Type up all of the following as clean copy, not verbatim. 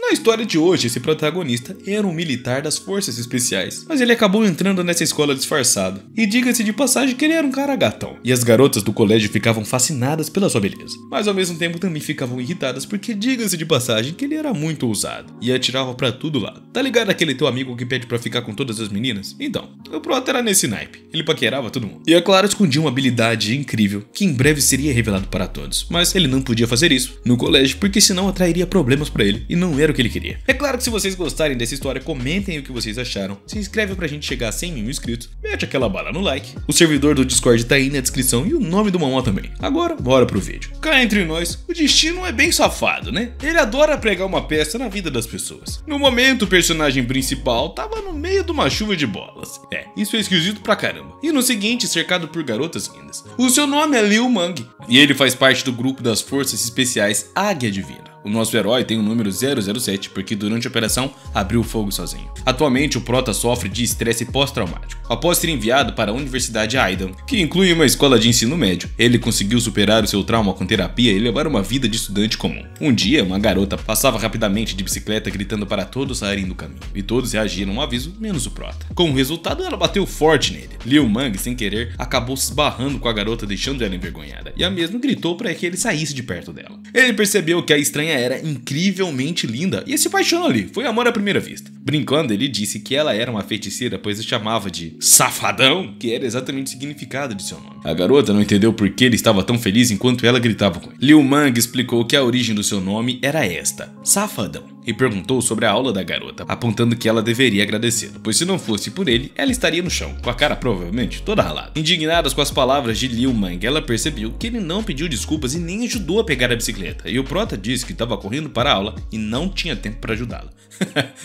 Na história de hoje, esse protagonista era um militar das forças especiais, mas ele acabou entrando nessa escola disfarçado. E diga-se de passagem que ele era um cara gatão, e as garotas do colégio ficavam fascinadas pela sua beleza, mas ao mesmo tempo também ficavam irritadas porque diga-se de passagem que ele era muito ousado e atirava pra tudo lado. Tá ligado aquele teu amigo que pede pra ficar com todas as meninas? Então, o Prota era nesse naipe, ele paquerava todo mundo. E é claro, escondia uma habilidade incrível que em breve seria revelado para todos, mas ele não podia fazer isso no colégio porque senão atrairia problemas pra ele e não era o que ele queria. É claro que se vocês gostarem dessa história, comentem o que vocês acharam, se inscreve pra gente chegar a 100 mil inscritos, mete aquela bala no like, o servidor do Discord tá aí na descrição e o nome do Mamó também. Agora, bora pro vídeo. Cá entre nós, o Destino é bem safado, né? Ele adora pregar uma peça na vida das pessoas. No momento, o personagem principal tava no meio de uma chuva de bolas. Isso é esquisito pra caramba. E no seguinte, cercado por garotas lindas. O seu nome é Liu Mang, e ele faz parte do grupo das Forças Especiais Águia Divina. O nosso herói tem o número 007 porque durante a operação abriu fogo sozinho. Atualmente o Prota sofre de estresse pós-traumático. Após ser enviado para a Universidade Aidan, que inclui uma escola de ensino médio, ele conseguiu superar o seu trauma com terapia e levar uma vida de estudante comum. Um dia, uma garota passava rapidamente de bicicleta gritando para todos saírem do caminho, e todos reagiram ao aviso, menos o Prota. Como resultado, ela bateu forte nele. Liu Mang, sem querer, acabou se esbarrando com a garota, deixando ela envergonhada, e a mesma gritou para que ele saísse de perto dela. Ele percebeu que a estranha era incrivelmente linda e se apaixonou ali, foi amor à primeira vista. Brincando, ele disse que ela era uma feiticeira, pois a chamava de safadão, que era exatamente o significado de seu nome. A garota não entendeu por que ele estava tão feliz enquanto ela gritava com ele. Liu Mang explicou que a origem do seu nome era esta, safadão, e perguntou sobre a aula da garota, apontando que ela deveria agradecê-lo, pois se não fosse por ele, ela estaria no chão, com a cara provavelmente toda ralada. Indignada com as palavras de Liu Mang, ela percebeu que ele não pediu desculpas e nem ajudou a pegar a bicicleta, e o Prota disse que estava correndo para a aula e não tinha tempo para ajudá-la.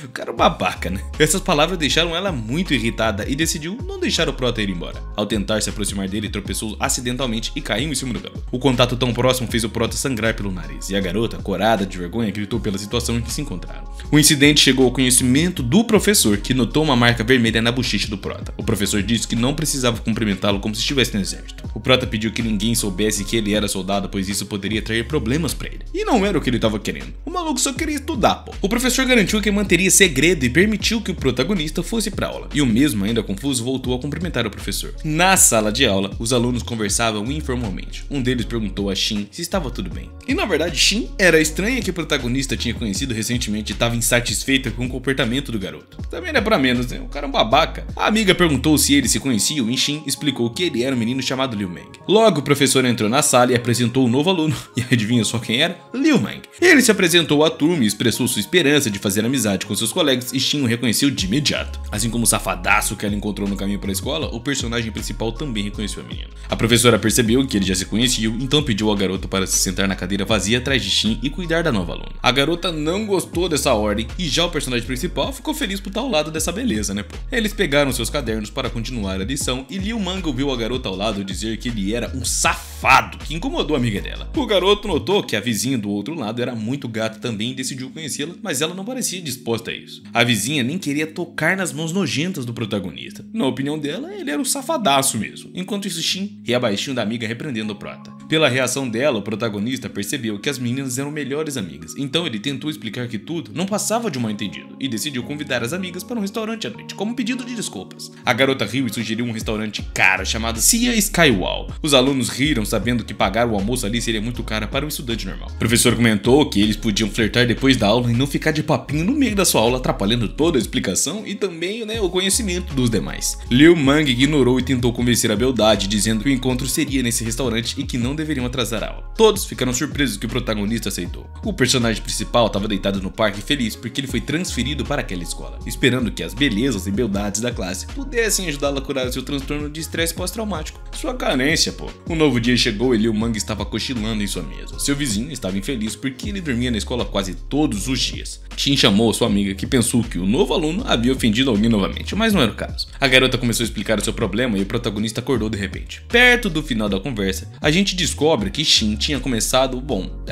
O cara é um babaca, né? Essas palavras deixaram ela muito irritada e decidiu não deixar o Prota ir embora. Ao tentar se aproximar dele, tropeçou acidentalmente e caiu em cima do garoto. O contato tão próximo fez o Prota sangrar pelo nariz, e a garota, corada de vergonha, gritou pela situação em que se encontraram. O incidente chegou ao conhecimento do professor, que notou uma marca vermelha na bochecha do Prota. O professor disse que não precisava cumprimentá-lo como se estivesse no exército. O Prota pediu que ninguém soubesse que ele era soldado, pois isso poderia trazer problemas pra ele. E não era o que ele estava querendo. O maluco só queria estudar, pô. O professor garantiu que manteria segredo e permitiu que o protagonista fosse pra aula. E o mesmo, ainda confuso, voltou a cumprimentar o professor. Na sala de aula, os alunos conversavam informalmente. Um deles perguntou a Shin se estava tudo bem. E na verdade, Shin era a estranha que o protagonista tinha conhecido recentemente e estava insatisfeita com o comportamento do garoto. Também não é pra menos, né? O cara é um babaca. A amiga perguntou se eles se conheciam e Shin explicou que ele era um menino chamado Liu Mang. Logo, o professor entrou na sala e apresentou um novo aluno. E adivinha só quem era? Liu Mang. Ele se apresentou à turma e expressou sua esperança de fazer amizade com seus colegas e Shin o reconheceu de imediato. Assim como o safadaço que ela encontrou no caminho para a escola, o personagem principal também reconheceu a menina. A professora percebeu que eles já se conheciam, então pediu ao garoto para se sentar na cadeira vazia atrás de Shin e cuidar da nova aluna. A garota não gostou dessa ordem e já o personagem principal ficou feliz por estar ao lado dessa beleza, né, pô? Eles pegaram seus cadernos para continuar a lição e Liu Mang ouviu a garota ao lado dizer que ele era um safado, que incomodou a amiga dela. O garoto notou que a vizinha do outro lado era muito gata também e decidiu conhecê-la, mas ela não parecia disposta a isso. A vizinha nem queria tocar nas mãos nojentas do protagonista. Na opinião dela, ele era um safadaço mesmo. Enquanto isso, Shin ria baixinho da amiga repreendendo o Prota. Pela reação dela, o protagonista percebeu que as meninas eram melhores amigas, então ele tentou explicar que tudo não passava de um mal-entendido e decidiu convidar as amigas para um restaurante à noite, como pedido de desculpas. A garota riu e sugeriu um restaurante caro chamado Sia Skywall. Os alunos riram sabendo que pagar o almoço ali seria muito caro para um estudante normal. O professor comentou que eles podiam flertar depois da aula e não ficar de papinho no meio da sua aula, atrapalhando toda a explicação e também, o conhecimento dos demais. Liu Mang ignorou e tentou convencer a beldade, dizendo que o encontro seria nesse restaurante e que não deveriam atrasar a aula. Todos ficaram surpresos que o protagonista aceitou. O personagem principal estava deitado no parque feliz porque ele foi transferido para aquela escola, esperando que as belezas e beldades da classe pudessem ajudá-lo a curar seu transtorno de estresse pós-traumático. Sua carência, pô. Um novo dia chegou e Liu Mang estava cochilando em sua mesa. Seu vizinho estava infeliz porque ele dormia na escola quase todos os dias. Shin chamou sua amiga, que pensou que o novo aluno havia ofendido alguém novamente, mas não era o caso. A garota começou a explicar o seu problema e o protagonista acordou de repente. Perto do final da conversa, a gente descobre que Shin tinha começado,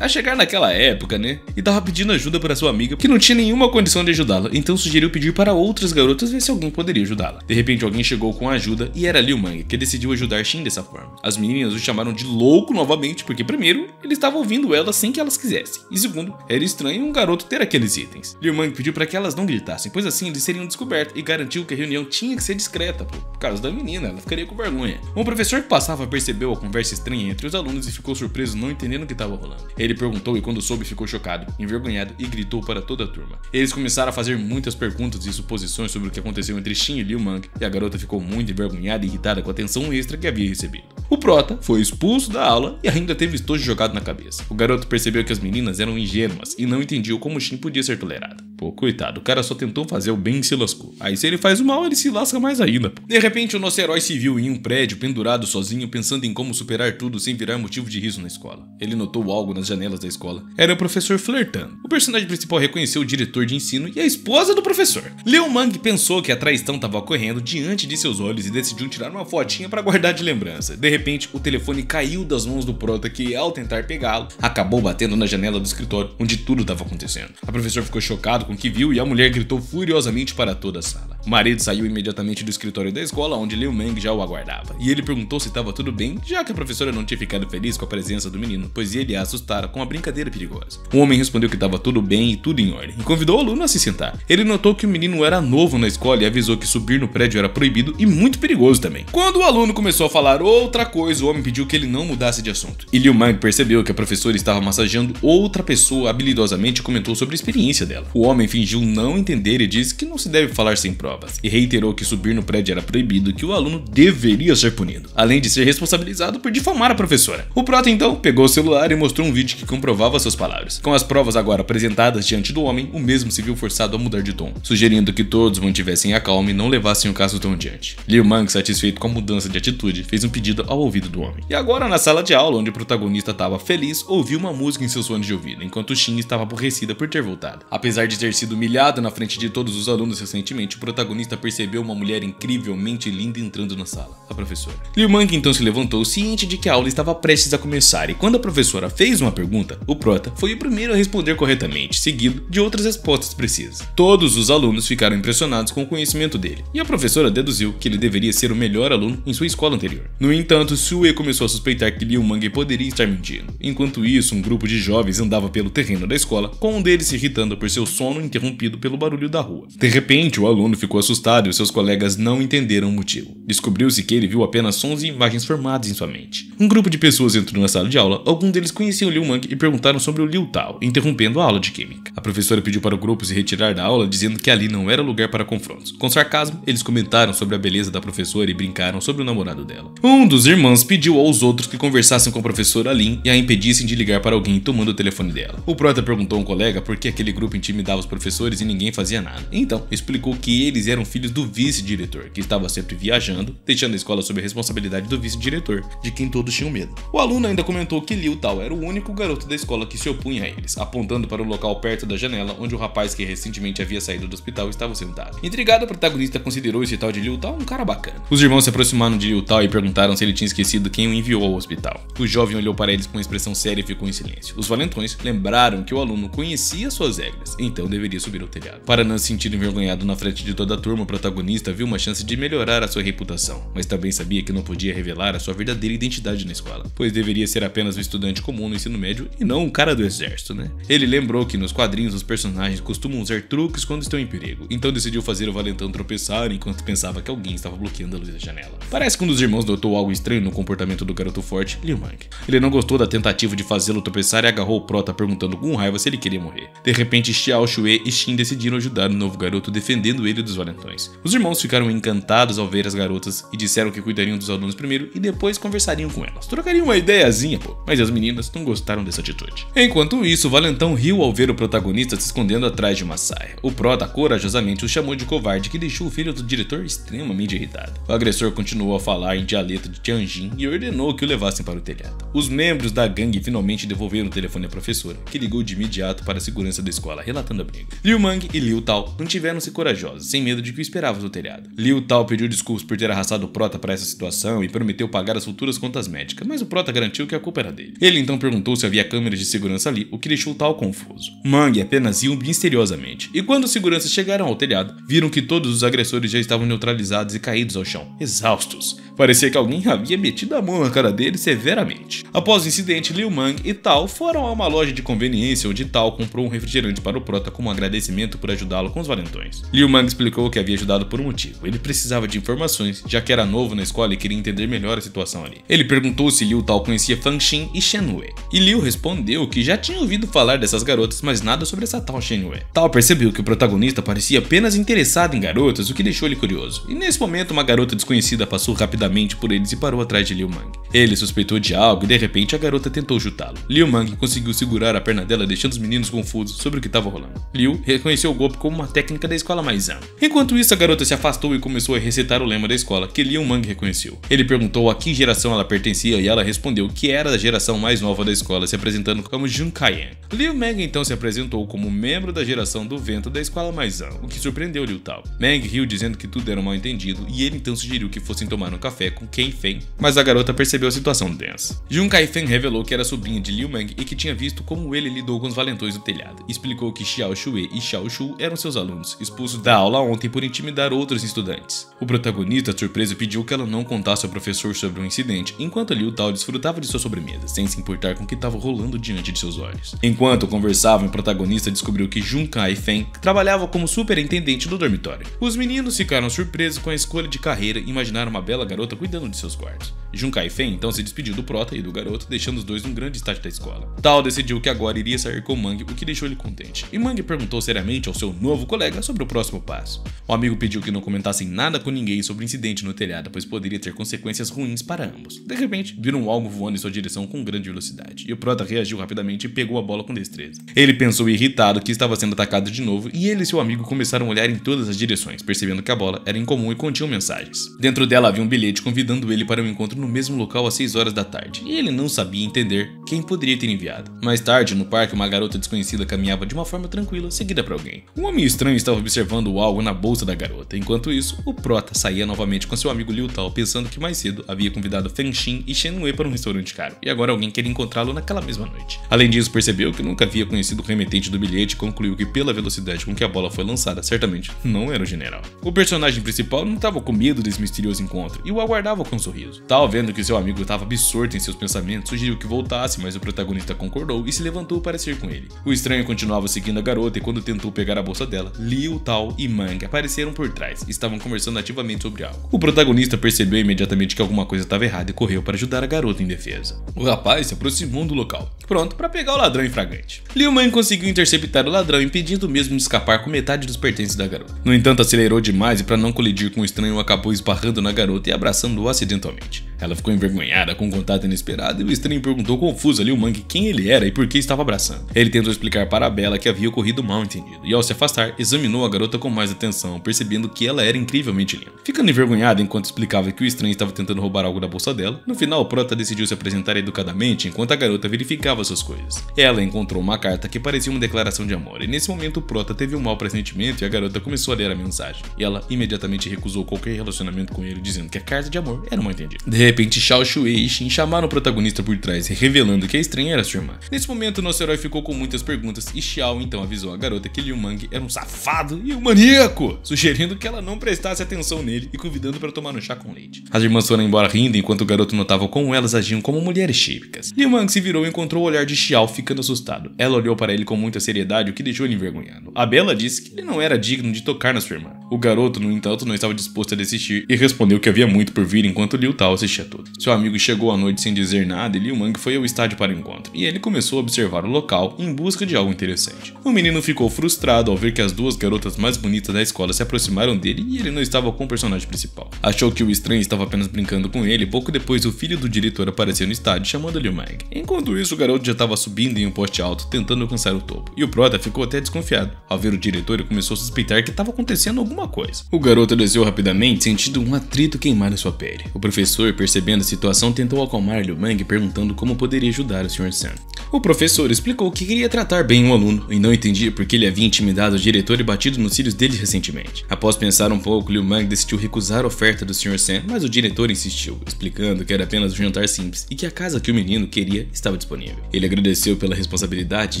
a chegar naquela época, né? E tava pedindo ajuda para sua amiga, que não tinha nenhuma condição de ajudá-la, então sugeriu pedir para outras garotas ver se alguém poderia ajudá-la. De repente alguém chegou com ajuda e era Liu Mang, que decidiu ajudar Shin dessa forma. As meninas o chamaram de louco novamente, porque primeiro, ele estava ouvindo ela sem que elas quisessem, e segundo, era estranho um garoto ter aqueles itens. jovens. Liu Mang pediu para que elas não gritassem, pois assim eles seriam descobertos, e garantiu que a reunião tinha que ser discreta, por causa da menina, ela ficaria com vergonha. Um professor que passava percebeu a conversa estranha entre os alunos e ficou surpreso, não entendendo o que estava rolando. Ele perguntou e quando soube ficou chocado, envergonhado e gritou para toda a turma. Eles começaram a fazer muitas perguntas e suposições sobre o que aconteceu entre Xin e Liu Mang, e a garota ficou muito envergonhada e irritada com a atenção extra que havia recebido. O prota foi expulso da aula e ainda teve estojo jogado na cabeça. O garoto percebeu que as meninas eram ingênuas e não entendiam como Xin podia ser tolerada. Pô, coitado, o cara só tentou fazer o bem e se lascou. Aí se ele faz o mal, ele se lasca mais ainda, pô. De repente, o nosso herói se viu em um prédio, pendurado sozinho, pensando em como superar tudo sem virar motivo de riso na escola. Ele notou algo nas janelas da escola. Era o professor flertando. O personagem principal reconheceu o diretor de ensino e a esposa do professor. Liu Mang pensou que a traição estava ocorrendo diante de seus olhos e decidiu tirar uma fotinha para guardar de lembrança. De repente, o telefone caiu das mãos do prota que, ao tentar pegá-lo, acabou batendo na janela do escritório, onde tudo estava acontecendo. A professora ficou chocado com o que viu e a mulher gritou furiosamente para toda a sala. O marido saiu imediatamente do escritório da escola, onde Liu Mang já o aguardava, e ele perguntou se estava tudo bem, já que a professora não tinha ficado feliz com a presença do menino, pois ele a assustara com uma brincadeira perigosa. O homem respondeu que estava tudo bem e tudo em ordem, e convidou o aluno a se sentar. Ele notou que o menino era novo na escola e avisou que subir no prédio era proibido e muito perigoso também. Quando o aluno começou a falar outra coisa, o homem pediu que ele não mudasse de assunto. E Liu Mang percebeu que a professora estava massageando outra pessoa habilidosamente e comentou sobre a experiência dela. O homem fingiu não entender e disse que não se deve falar sem provas, e reiterou que subir no prédio era proibido e que o aluno deveria ser punido, além de ser responsabilizado por difamar a professora. O prota então pegou o celular e mostrou um vídeo que comprovava suas palavras. Com as provas agora apresentadas diante do homem, o mesmo se viu forçado a mudar de tom, sugerindo que todos mantivessem a calma e não levassem o caso tão adiante. Liu Mang, satisfeito com a mudança de atitude, fez um pedido ao ouvido do homem. E agora, na sala de aula, onde o protagonista estava feliz, ouviu uma música em seus fones de ouvido, enquanto Xin estava aborrecida por ter voltado. Apesar de ter sido humilhado na frente de todos os alunos recentemente, o protagonista percebeu uma mulher incrivelmente linda entrando na sala, a professora. Liu Mang então se levantou, ciente de que a aula estava prestes a começar, e quando a professora fez uma pergunta, o prota foi o primeiro a responder corretamente, seguido de outras respostas precisas. Todos os alunos ficaram impressionados com o conhecimento dele, e a professora deduziu que ele deveria ser o melhor aluno em sua escola anterior. No entanto, Sue começou a suspeitar que Liu Mang poderia estar mentindo. Enquanto isso, um grupo de jovens andava pelo terreno da escola, com um deles se irritando por seu sono interrompido pelo barulho da rua. De repente, o aluno ficou assustado e seus colegas não entenderam o motivo. Descobriu-se que ele viu apenas sons e imagens formadas em sua mente. Um grupo de pessoas entrou na sala de aula, alguns deles conheciam Liu Mang e perguntaram sobre o Liu Tao, interrompendo a aula de química. A professora pediu para o grupo se retirar da aula, dizendo que ali não era lugar para confrontos. Com sarcasmo, eles comentaram sobre a beleza da professora e brincaram sobre o namorado dela. Um dos irmãos pediu aos outros que conversassem com a professora Lin e a impedissem de ligar para alguém tomando o telefone dela. O prota perguntou a um colega por que aquele grupo intimidava os professores e ninguém fazia nada. Então, explicou que eles eram filhos do vice-diretor, que estava sempre viajando, deixando a escola sob a responsabilidade do vice-diretor, de quem todos tinham medo. O aluno ainda comentou que Liu Tao era o único garoto da escola que se opunha a eles, apontando para o local perto da janela onde o rapaz que recentemente havia saído do hospital estava sentado. Intrigado, o protagonista considerou esse tal de Liu Tao um cara bacana. Os irmãos se aproximaram de Liu Tao e perguntaram se ele tinha esquecido quem o enviou ao hospital. O jovem olhou para eles com uma expressão séria e ficou em silêncio. Os valentões lembraram que o aluno conhecia suas regras, então deveria subir ao telhado. Para não se sentir envergonhado na frente de toda a turma, o protagonista viu uma chance de melhorar a sua reputação, mas também sabia que não podia revelar a sua verdadeira identidade na escola, pois deveria ser apenas um estudante comum no ensino médio e não um cara do exército, né? Ele lembrou que nos quadrinhos os personagens costumam usar truques quando estão em perigo, então decidiu fazer o valentão tropeçar enquanto pensava que alguém estava bloqueando a luz da janela. Parece que um dos irmãos notou algo estranho no comportamento do garoto forte, Liu Mang. Ele não gostou da tentativa de fazê-lo tropeçar e agarrou o prota perguntando com raiva se ele queria morrer. De repente, Xiao Shui e Xin decidiram ajudar o novo garoto, defendendo ele dos valentões. Os irmãos ficaram encantados ao ver as garotas e disseram que cuidariam dos alunos primeiro e depois conversariam com elas. Trocariam uma ideiazinha, pô, mas as meninas não gostaram dessa atitude. Enquanto isso, o valentão riu ao ver o protagonista se escondendo atrás de uma saia. O prota corajosamente o chamou de covarde, que deixou o filho do diretor extremamente irritado. O agressor continuou a falar em dialeto de Tianjin e ordenou que o levassem para o telhado. Os membros da gangue finalmente devolveram o telefone à professora, que ligou de imediato para a segurança da escola, relatando a briga. Liu Mang e Liu Tao mantiveram-se corajosos, sem medo de que o esperava no telhado. Liu Tao pediu desculpas por ter arrastado o Prota para essa situação e prometeu pagar as futuras contas médicas, mas o Prota garantiu que a culpa era dele. Ele então perguntou se havia câmeras de segurança ali, o que deixou Tao confuso. Mang apenas iam misteriosamente, e quando os seguranças chegaram ao telhado, viram que todos os agressores já estavam neutralizados e caídos ao chão, exaustos. Parecia que alguém havia metido a mão na cara deles severamente. Após o incidente, Liu Mang e Tao foram a uma loja de conveniência onde Tao comprou um refrigerante para o Prota como agradecimento por ajudá-lo com os valentões. Liu Mang explicou que havia ajudado por um motivo. Ele precisava de informações, já que era novo na escola e queria entender melhor a situação ali. Ele perguntou se Liu Tao conhecia Fan Xin e Shen Wei, e Liu respondeu que já tinha ouvido falar dessas garotas, mas nada sobre essa tal Shen Wei. Tao percebeu que o protagonista parecia apenas interessado em garotas, o que deixou ele curioso. E nesse momento, uma garota desconhecida passou rapidamente por eles e parou atrás de Liu Mang. Ele suspeitou de algo e de repente a garota tentou chutá-lo. Liu Mang conseguiu segurar a perna dela, deixando os meninos confusos sobre o que estava rolando. Liu reconheceu o golpe como uma técnica da escola Maizan. Enquanto isso, a garota se afastou e começou a recitar o lema da escola, que Liu Mang reconheceu. Ele perguntou a que geração ela pertencia e ela respondeu que era da geração mais nova da escola, se apresentando como Jun Kaiyan. Liu Mang então se apresentou como membro da geração do vento da escola Maizan, o que surpreendeu Liu Tao. Mang riu dizendo que tudo era um mal entendido e ele então sugeriu que fossem tomar um café com Kai Fen, mas a garota percebeu a situação densa. Jun Kaifen revelou que era sobrinha de Liu Mang e que tinha visto como ele lidou com os valentões do telhado. Explicou que Xiao Shui e Xiao Shu eram seus alunos, expulsos da aula ontem por intimidar outros estudantes. O protagonista, surpreso, pediu que ela não contasse ao professor sobre o incidente, enquanto Liu Tao desfrutava de sua sobremesa, sem se importar com o que estava rolando diante de seus olhos. Enquanto conversavam, o protagonista descobriu que Jun Kaifen trabalhava como superintendente do dormitório. Os meninos ficaram surpresos com a escolha de carreira e imaginaram uma bela garota cuidando de seus quartos. Jun Kaifen então se despediu do Prota e do garoto, deixando os dois num grande estágio da escola. Tao decidiu que agora iria sair com Mang, o que deixou ele contente. E Mang perguntou seriamente ao seu novo colega sobre o próximo passo. O amigo pediu que não comentassem nada com ninguém sobre o incidente no telhado, pois poderia ter consequências ruins para ambos. De repente, viram algo voando em sua direção com grande velocidade, e o Prota reagiu rapidamente e pegou a bola com destreza. Ele pensou irritado que estava sendo atacado de novo, e ele e seu amigo começaram a olhar em todas as direções, percebendo que a bola era incomum e continha mensagens. Dentro dela havia um bilhete convidando ele para um encontro no mesmo local às 6 horas da tarde, e ele não sabia entender quem poderia ter enviado. Mais tarde, no parque, uma garota desconhecida caminhava de uma forma tranquila, seguida por alguém. Um homem estranho estava observando algo na bolsa da garota. Enquanto isso, o Prota saía novamente com seu amigo Liu Tao, pensando que mais cedo havia convidado Fan Xin e Shen Wei para um restaurante caro, e agora alguém queria encontrá-lo naquela mesma noite. Além disso, percebeu que nunca havia conhecido o remetente do bilhete e concluiu que, pela velocidade com que a bola foi lançada, certamente não era o general. O personagem principal não estava com medo desse misterioso encontro e o aguardava com um sorriso. Tao, vendo que seu amigo estava absorto em seus pensamentos, sugeriu que voltasse, mas o protagonista concordou e se levantou para sair com ele. O estranho continuava seguindo a garota e quando tentou pegar a bolsa dela, Liu, Tao e Mang apareceram por trás e estavam conversando ativamente sobre algo. O protagonista percebeu imediatamente que alguma coisa estava errada e correu para ajudar a garota em defesa. O rapaz se aproximou do local, pronto para pegar o ladrão em flagrante. Liu Mang conseguiu interceptar o ladrão, impedindo o mesmo de escapar com metade dos pertences da garota. No entanto, acelerou demais e para não colidir com o estranho, acabou esbarrando na garota e abraçando-o acidentalmente. Ela ficou envergonhada com o contato inesperado e o estranho perguntou confuso a Liu Mang quem ele era e por que estava abraçando. Ele tentou explicar para a Bela que havia ocorrido mal entendido e, ao se afastar, examinou a garota com mais atenção, percebendo que ela era incrivelmente linda. Ficando envergonhada enquanto explicava que o estranho estava tentando roubar algo da bolsa dela, no final o Prota decidiu se apresentar educadamente enquanto a garota verificava suas coisas. Ela encontrou uma carta que parecia uma declaração de amor e nesse momento o Prota teve um mau pressentimento e a garota começou a ler a mensagem. E ela imediatamente recusou qualquer relacionamento com ele, dizendo que a carta de amor era mal entendida. De repente, Xiao Shui e Xin chamaram o protagonista por trás, revelando que a estranha era sua irmã. Nesse momento, nosso herói ficou com muitas perguntas e Xiao então avisou a garota que Liu Mang era um safado e um maníaco, sugerindo que ela não prestasse atenção nele e convidando para tomar um chá com leite. As irmãs foram embora rindo enquanto o garoto notava como elas agiam como mulheres típicas. Liu Mang se virou e encontrou o olhar de Xiao, ficando assustado. Ela olhou para ele com muita seriedade, o que deixou ele envergonhado. A Bela disse que ele não era digno de tocar na sua irmã. O garoto, no entanto, não estava disposto a desistir e respondeu que havia muito por vir enquanto Liu Tao assistia tudo. Seu amigo chegou à noite sem dizer nada e Liu Mang foi ao estádio para o encontro, e ele começou a observar o local em busca de algo interessante. O menino ficou frustrado ao ver que as duas garotas mais bonitas da escola se aproximaram dele e ele não estava com o personagem principal. Achou que o estranho estava apenas brincando com ele e pouco depois o filho do diretor apareceu no estádio chamando Liu Mang. Enquanto isso, o garoto já estava subindo em um poste alto tentando alcançar o topo, e o Prota ficou até desconfiado. Ao ver o diretor, ele começou a suspeitar que estava acontecendo alguma coisa. O garoto desceu rapidamente, sentindo um atrito queimar em sua pele. O professor, percebendo a situação, tentou acalmar Liu Mang perguntando como poderia ajudar o Sr. Sun. O professor explicou que queria tratar bem o aluno e não entendia porque ele havia intimidado o diretor e batido nos cílios dele recentemente. Após pensar um pouco, Liu Mang decidiu recusar a oferta do Sr. Sam, mas o diretor insistiu, explicando que era apenas um jantar simples e que a casa que o menino queria estava disponível. Ele agradeceu pela responsabilidade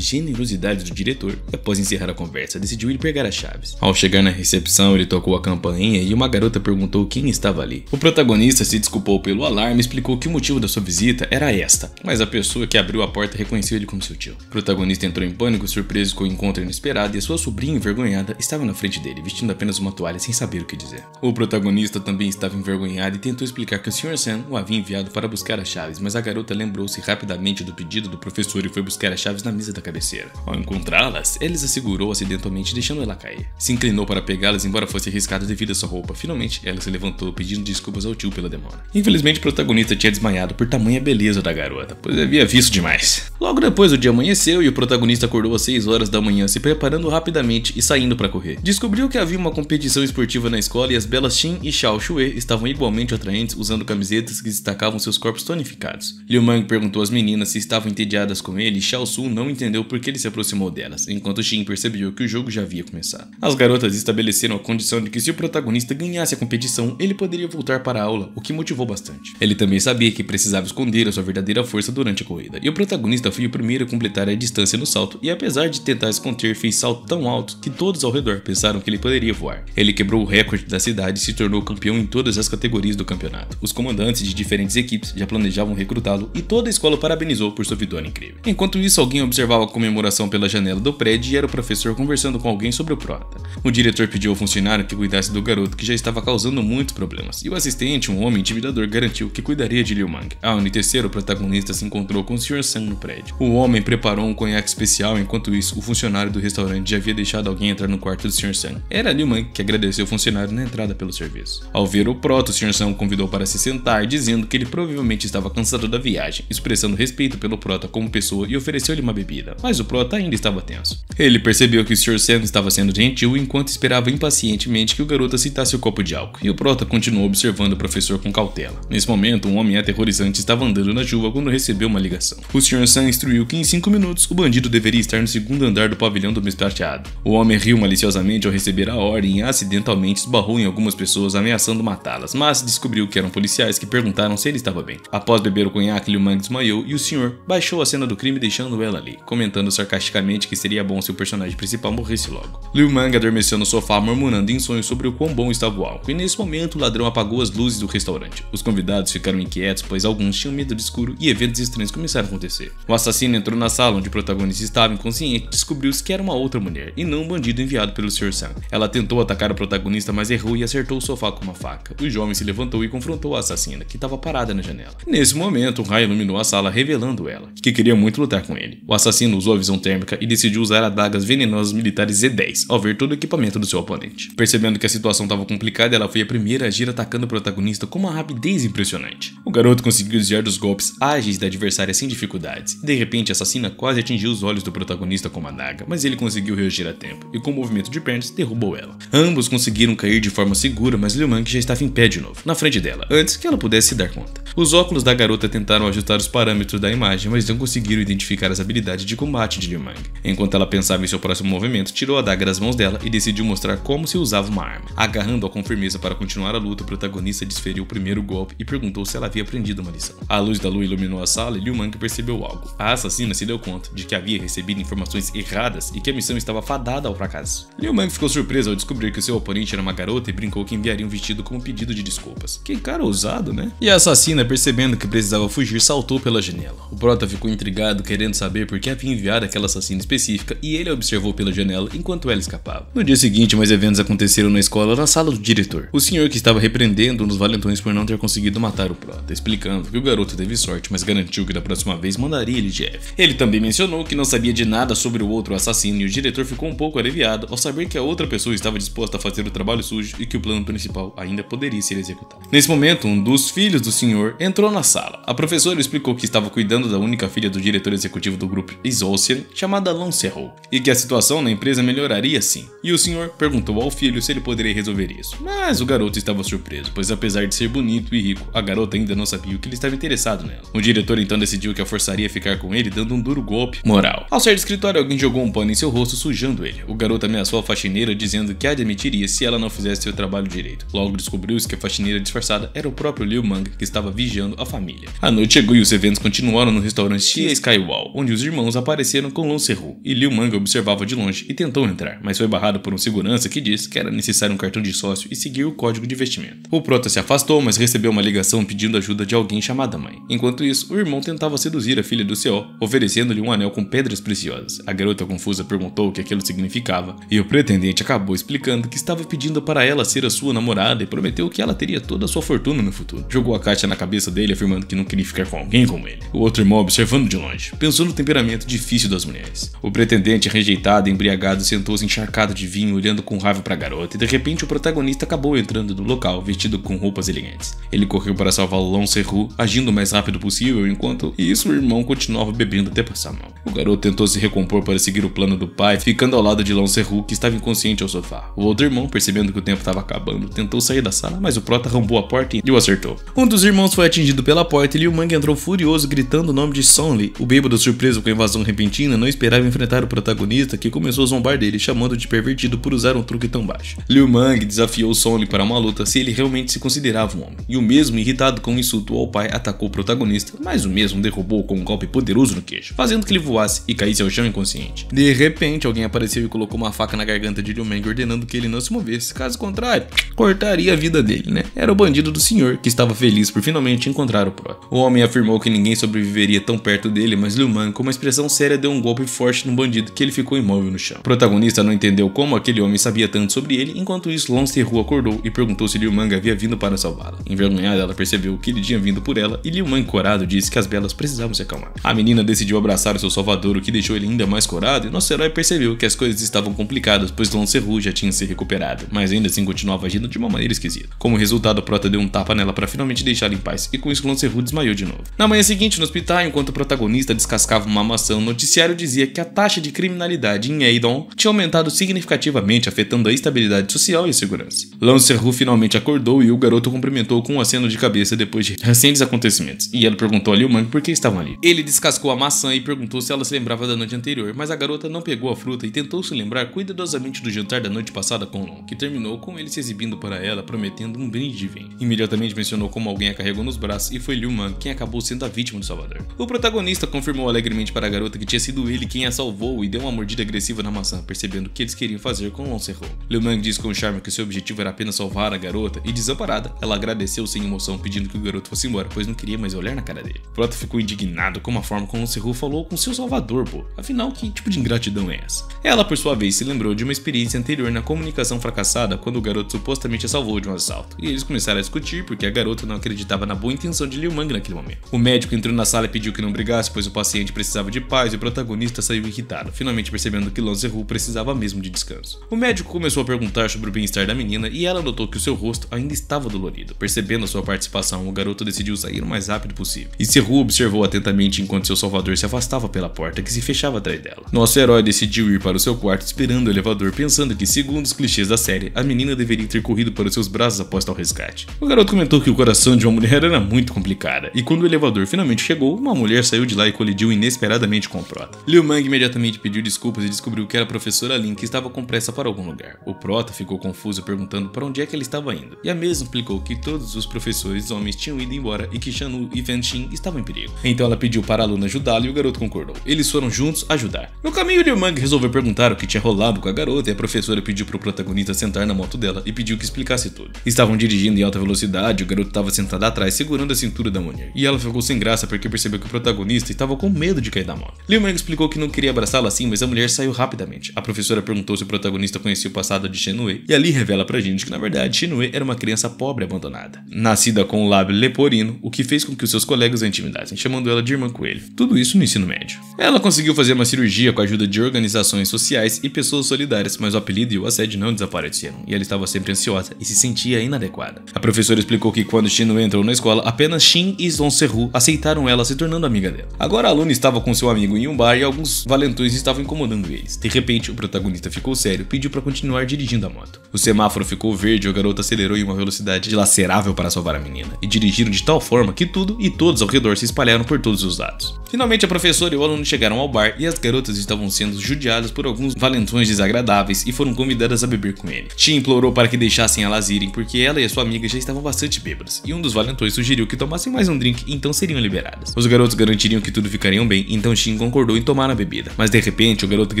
e generosidade do diretor e, após encerrar a conversa, decidiu ir pegar as chaves. Ao chegar na recepção, ele tocou a campainha e uma garota perguntou quem estava ali. O protagonista se desculpou pelo alarme e explicou que o motivo da sua visita era esta, mas a pessoa que abriu a porta reconheceu ele como seu tio. O protagonista entrou em pânico, surpreso com o encontro inesperado, e a sua sobrinha envergonhada estava na frente dele, vestindo apenas uma toalha sem saber o que dizer. O protagonista também estava envergonhado e tentou explicar que o Sr. Sam o havia enviado para buscar as chaves, mas a garota lembrou-se rapidamente do pedido do professor e foi buscar as chaves na mesa da cabeceira. Ao encontrá-las, ele as segurou acidentalmente, deixando ela cair. Se inclinou para pegá-las, embora fosse arriscado devido à sua roupa. Finalmente, ela se levantou, pedindo desculpas ao tio pela demora. Infelizmente, o protagonista tinha desmaiado por tamanha beleza da garota, pois havia visto demais. Logo depois, o dia amanheceu e o protagonista acordou às 6 horas da manhã, se preparando rapidamente e saindo para correr. Descobriu que havia uma competição esportiva na escola e as belas Xin e Xiao Xue estavam igualmente atraentes, usando camisetas que destacavam seus corpos tonificados. Liu Mang perguntou às meninas se estavam entediadas com ele e Xiao Su não entendeu por que ele se aproximou delas, enquanto Xin percebeu que o jogo já havia começado. As garotas estabeleceram a condição de que se o protagonista ganhasse a competição, ele poderia voltar para a aula, o que motivou bastante. Ele também sabia que precisava esconder a sua verdadeira força durante a corrida, e o protagonista foi o primeiro a completar a distância no salto, e apesar de tentar se conter, fez salto tão alto que todos ao redor pensaram que ele poderia voar. Ele quebrou o recorde da cidade e se tornou campeão em todas as categorias do campeonato. Os comandantes de diferentes equipes já planejavam recrutá-lo e toda a escola parabenizou por sua vitória incrível. Enquanto isso, alguém observava a comemoração pela janela do prédio e era o professor conversando com alguém sobre o prota. O diretor pediu ao funcionário que cuidasse do garoto, que já estava causando muitos problemas, e o assistente, um homem intimidador, garantiu que cuidaria de Liu Mang. Ao anoitecer, o protagonista se encontrou com o Sr. Sam no prédio. O homem preparou um conhaque especial, enquanto isso, o funcionário do restaurante já havia deixado alguém entrar no quarto do Sr. Sam. Era Liu Mang que agradeceu o funcionário na entrada pelo serviço. Ao ver o prota, o Sr. Sam o convidou para se sentar, dizendo que ele provavelmente estava cansado da viagem, expressando respeito pelo prota como pessoa e ofereceu-lhe uma bebida, mas o prota ainda estava tenso. Ele percebeu que o Sr. Sam estava sendo gentil enquanto esperava impacientemente que o garoto aceitasse o copo de álcool, e o prota continuou observando o professor com cautela. Nesse momento, um homem aterrorizante estava andando na chuva quando recebeu uma ligação. O Sr. Sam instruiu que em 5 minutos o bandido deveria estar no segundo andar do pavilhão do Mês Prateado. O homem riu maliciosamente ao receber a ordem e acidentalmente esbarrou em algumas pessoas, ameaçando matá-las, mas descobriu que eram policiais que perguntaram se ele estava bem. Após beber o conhaque, Liu Mang desmaiou e o senhor baixou a cena do crime, deixando ela ali, comentando sarcasticamente que seria bom se o personagem principal morresse logo. Liu Mang adormeceu no sofá, murmurando em sonhos sobre o quão bom estava o álcool, e nesse momento o ladrão apagou as luzes do restaurante. Os convidados ficaram inquietos, pois alguns tinham medo do escuro e eventos estranhos começaram a acontecer. O assassino entrou na sala onde o protagonista estava inconsciente e descobriu-se que era uma outra mulher, e não um bandido enviado pelo Sr. Sam. Ela tentou atacar o protagonista, mas errou e acertou o sofá com uma faca. O jovem se levantou e confrontou a assassina, que estava parada na janela. Nesse momento, um raio iluminou a sala, revelando ela, que queria muito lutar com ele. O assassino usou a visão térmica e decidiu usar adagas venenosas militares Z10 ao ver todo o equipamento do seu oponente. Percebendo que a situação estava complicada, ela foi a primeira a agir, atacando o protagonista com uma rapidez impressionante. O garoto conseguiu desviar dos golpes ágeis da adversária sem dificuldades, e de repente a assassina quase atingiu os olhos do protagonista com uma adaga, mas ele conseguiu reagir a tempo, e com um movimento de pernas derrubou ela. Ambos conseguiram cair de forma segura, mas Liu Mang já estava em pé de novo, na frente dela, antes que ela pudesse se dar conta. Os óculos da garota tentaram ajustar os parâmetros da imagem, mas não conseguiram identificar as habilidades de combate de Liu Mang. Enquanto ela pensava em seu próximo movimento, tirou a adaga das mãos dela e decidiu mostrar como se usava uma arma. Agarrando-a com firmeza para continuar a luta, o protagonista desferiu o primeiro golpe e perguntou se ela havia aprendido uma lição. A luz da lua iluminou a sala e Liu Mang percebeu algo. A assassina se deu conta de que havia recebido informações erradas e que a missão estava fadada ao fracasso. Liu Mang ficou surpreso ao descobrir que o seu oponente era uma garota e brincou que enviaria um vestido como pedido de desculpas. Que cara ousado, né? E a assassina, percebendo que precisava fugir, saltou pela janela. O prota ficou intrigado, querendo saber por que havia enviado aquela assassina específica, e ele a observou pela janela enquanto ela escapava. No dia seguinte, mais eventos aconteceram na escola, na sala do diretor. O senhor que estava repreendendo um dos valentões por não ter conseguido matar o prota, explicando que o garoto teve sorte, mas garantiu que da próxima vez mandaria ele de F. Ele também mencionou que não sabia de nada sobre o outro assassino, e o diretor ficou um pouco aliviado ao saber que a outra pessoa estava disposta a fazer o trabalho sujo e que o plano principal ainda poderia ser executado. Nesse momento, um dos filhos do senhor entrou na sala. A professora explicou que estava cuidando da única filha do diretor executivo do grupo Isocian, chamada Lan Serro, e que a situação na empresa melhoraria sim. E o senhor perguntou ao filho se ele poderia resolver isso. Mas o garoto estava surpreso, pois apesar de ser bonito e rico, a garota ainda não sabia o que ele estava interessado nela. O diretor então decidiu que a forçaria a ficar com ele, dando um duro golpe moral. Ao sair do escritório, alguém jogou um pano em seu rosto, sujando ele. O garoto ameaçou a faxineira, dizendo que a demitiria se ela não fizesse seu trabalho direito. Logo descobriu-se que a faxineira disfarçada era o próprio Liu Mang, que estava vigiando a família. A noite chegou e os eventos continuaram no restaurante Xia Skywall, onde os irmãos apareceram com Long Se-hu, e Liu Mang observava de longe e tentou entrar, mas foi barrado por um segurança que disse que era necessário um cartão de sócio e seguir o código de vestimenta. O prota se afastou, mas recebeu uma ligação pedindo ajuda de alguém chamada mãe. Enquanto isso, o irmão tentava seduzir a filha do CO, oferecendo-lhe um anel com pedras preciosas. A garota confusa perguntou o que aquilo significava, e o pretendente acabou explicando que estava pedindo para ela ser a sua namorada e prometeu que ela teria toda a sua fortuna no futuro. Jogou a caixa na cabeça dele, afirmando que não queria ficar com alguém como ele. O outro irmão, observando de longe, pensou no temperamento difícil das mulheres. O pretendente, rejeitado e embriagado, sentou-se encharcado de vinho, olhando com raiva para a garota, e de repente o protagonista acabou entrando no local, vestido com roupas elegantes. Ele correu para salvar Long Se-hu, agindo o mais rápido possível, enquanto isso o irmão continuava bebendo até passar mal. O garoto tentou se recompor para seguir o plano do pai, ficando ao lado de Long Se-hu, que estava inconsciente ao sofá. O outro irmão, percebendo que o tempo estava acabando, tentou sair da sala, mas o prota arrombou a porta e o acertou. Um dos irmãos foi atingido pela porta e Liu Mang entrou furioso, gritando o nome de Song Li. O bêbado, surpreso com a invasão repentina, não esperava enfrentar o protagonista, que começou a zombar dele, chamando de pervertido por usar um truque tão baixo. Liu Mang desafiou Song Li para uma luta se ele realmente se considerava um homem, e o mesmo, irritado com o insulto ao pai, atacou o protagonista, mas o mesmo derrubou com um golpe poderoso no queixo, fazendo que ele voasse e caísse ao chão inconsciente. De repente, alguém apareceu e colocou uma faca na garganta de Liu Mang, ordenando que ele não se movesse, caso contrário, cortaria a vida dele, né? Era o bandido do senhor, que estava feliz por finalmente encontrar o prota. O homem afirmou que ninguém sobreviveria tão perto dele, mas Liu Mang, com uma expressão séria, deu um golpe forte no bandido, que ele ficou imóvel no chão. O protagonista não entendeu como aquele homem sabia tanto sobre ele, enquanto isso Long Se-hu acordou e perguntou se Liu Mang havia vindo para salvá-la. Envergonhada, ela percebeu que ele tinha vindo por ela, e Liu Mang, corado, disse que as belas precisavam se acalmar. A menina decidiu abraçar o seu salvador, o que deixou ele ainda mais corado, e nosso herói percebeu que as coisas estavam complicadas, pois Long Se-hu já tinha se recuperado, mas ainda assim continuava agindo de uma maneira esquisita. Como resultado, o prota deu um tapa nela para finalmente deixá-la em paz, e com isso Long Se-hu desmaiou de novo. Na manhã seguinte, no hospital, enquanto o protagonista descascava uma maçã, o noticiário dizia que a taxa de criminalidade em Eidon tinha aumentado significativamente, afetando a estabilidade social e a segurança. Long Se-hu finalmente acordou e o garoto cumprimentou com um aceno de cabeça depois de recentes acontecimentos, e ela perguntou a Liu Mang por que estavam ali. Ele descascou a maçã e perguntou se ela se lembrava da noite anterior, mas a garota não pegou a fruta e tentou se lembrar cuidadosamente do jantar da noite passada com Long, que terminou com ele se exibindo para ela, prometendo um brinde de vinho. Imediatamente mencionou como alguém a carregou nos braços e foi Liu Mang quem acabou sendo a vítima do salvador. O protagonista confirmou alegremente para a garota que tinha sido ele quem a salvou e deu uma mordida agressiva na maçã, percebendo o que eles queriam fazer com Long Se-hu. Liu Mang disse com charme que seu objetivo era apenas salvar a garota e, desamparada, ela agradeceu sem emoção, pedindo que o garoto fosse embora, pois não queria mais olhar na cara dele. O prota ficou indignado com a forma como Long Se-hu falou com seu salvador, pô. Afinal, que tipo de ingratidão é essa? Ela, por sua vez, se lembrou de uma experiência anterior na comunicação fracassada quando o garoto supostamente a salvou de um assalto, e eles começaram a discutir porque a garota não acreditava na boa intenção de Liu Mang naquele momento. O médico entrou na sala e pediu que não brigasse, pois o paciente precisava de paz e o protagonista saiu irritado, finalmente percebendo que Long Se-hu precisava mesmo de descanso. O médico começou a perguntar sobre o bem-estar da menina e ela notou que o seu rosto ainda estava dolorido. Percebendo a sua participação, o garoto decidiu sair o mais rápido possível. E Se-hu observou atentamente enquanto seu salvador se afastava pela porta que se fechava atrás dela. Nosso herói decidiu ir para o seu quarto esperando o elevador, pensando que, segundo os clichês da série, a menina deveria ter corrido para os seus braços após tal resgate. O garoto comentou que o coração de uma mulher era muito complicada, e quando o elevador finalmente chegou, uma mulher saiu de lá e colidiu inesperadamente com o prota. Liu Mang imediatamente pediu desculpas e descobriu que era a professora Lin, que estava com pressa para algum lugar. O prota ficou confuso, perguntando para onde é que ela estava indo, e a mesma explicou que todos os professores homens tinham ido embora e que Shan-nu e Fen-shin estavam em perigo. Então ela pediu para a aluna ajudá-lo e o garoto concordou. Eles foram juntos ajudar. No caminho, Liu Mang resolveu perguntar o que tinha rolado com a garota e a professora pediu para o protagonista sentar na moto dela e pediu que explicasse tudo. Estavam dirigindo em alta velocidade, o garoto estava sentado atrás segurando a cintura da mulher, e ela ficou sem graça porque percebeu que o protagonista estava com medo de cair da moto. Liu Mang explicou que não queria abraçá-la assim, mas a mulher saiu rapidamente. A professora perguntou se o protagonista conhecia o passado de Shen-Wei, e ali revela pra gente que na verdade Shen-Wei era uma criança pobre e abandonada, nascida com o lábio leporino, o que fez com que os seus colegas a intimidassem, chamando ela de irmã coelho. Tudo isso no ensino médio. Ela conseguiu fazer uma cirurgia com a ajuda de organizações sociais e pessoas solidárias, mas o apelido e o assédio não desapareceram, e ela estava sempre ansiosa e se sentia inadequada. A professora explicou que quando Shen-Wei entrou na escola, apenas Shin e Long Se-hu aceitaram ela, se tornando amiga dela. Agora a aluna estava com seu amigo em um bar e alguns valentões estavam incomodando eles. De repente, o protagonista ficou sério e pediu para continuar dirigindo a moto. O semáforo ficou verde e o garoto acelerou em uma velocidade dilacerável para salvar a menina, e dirigiram de tal forma que tudo e todos ao redor se espalharam por todos os lados. alunos. Finalmente a professora e o aluno chegaram ao bar e as garotas estavam sendo judiadas por alguns valentões desagradáveis e foram convidadas a beber com ele. Shin implorou para que deixassem elas irem porque ela e a sua amiga já estavam bastante bêbadas e um dos valentões sugeriu que tomassem mais um drink e então seriam liberadas. Os garotos garantiriam que tudo ficariam bem, então Shin concordou em tomar a bebida. Mas de repente o garoto que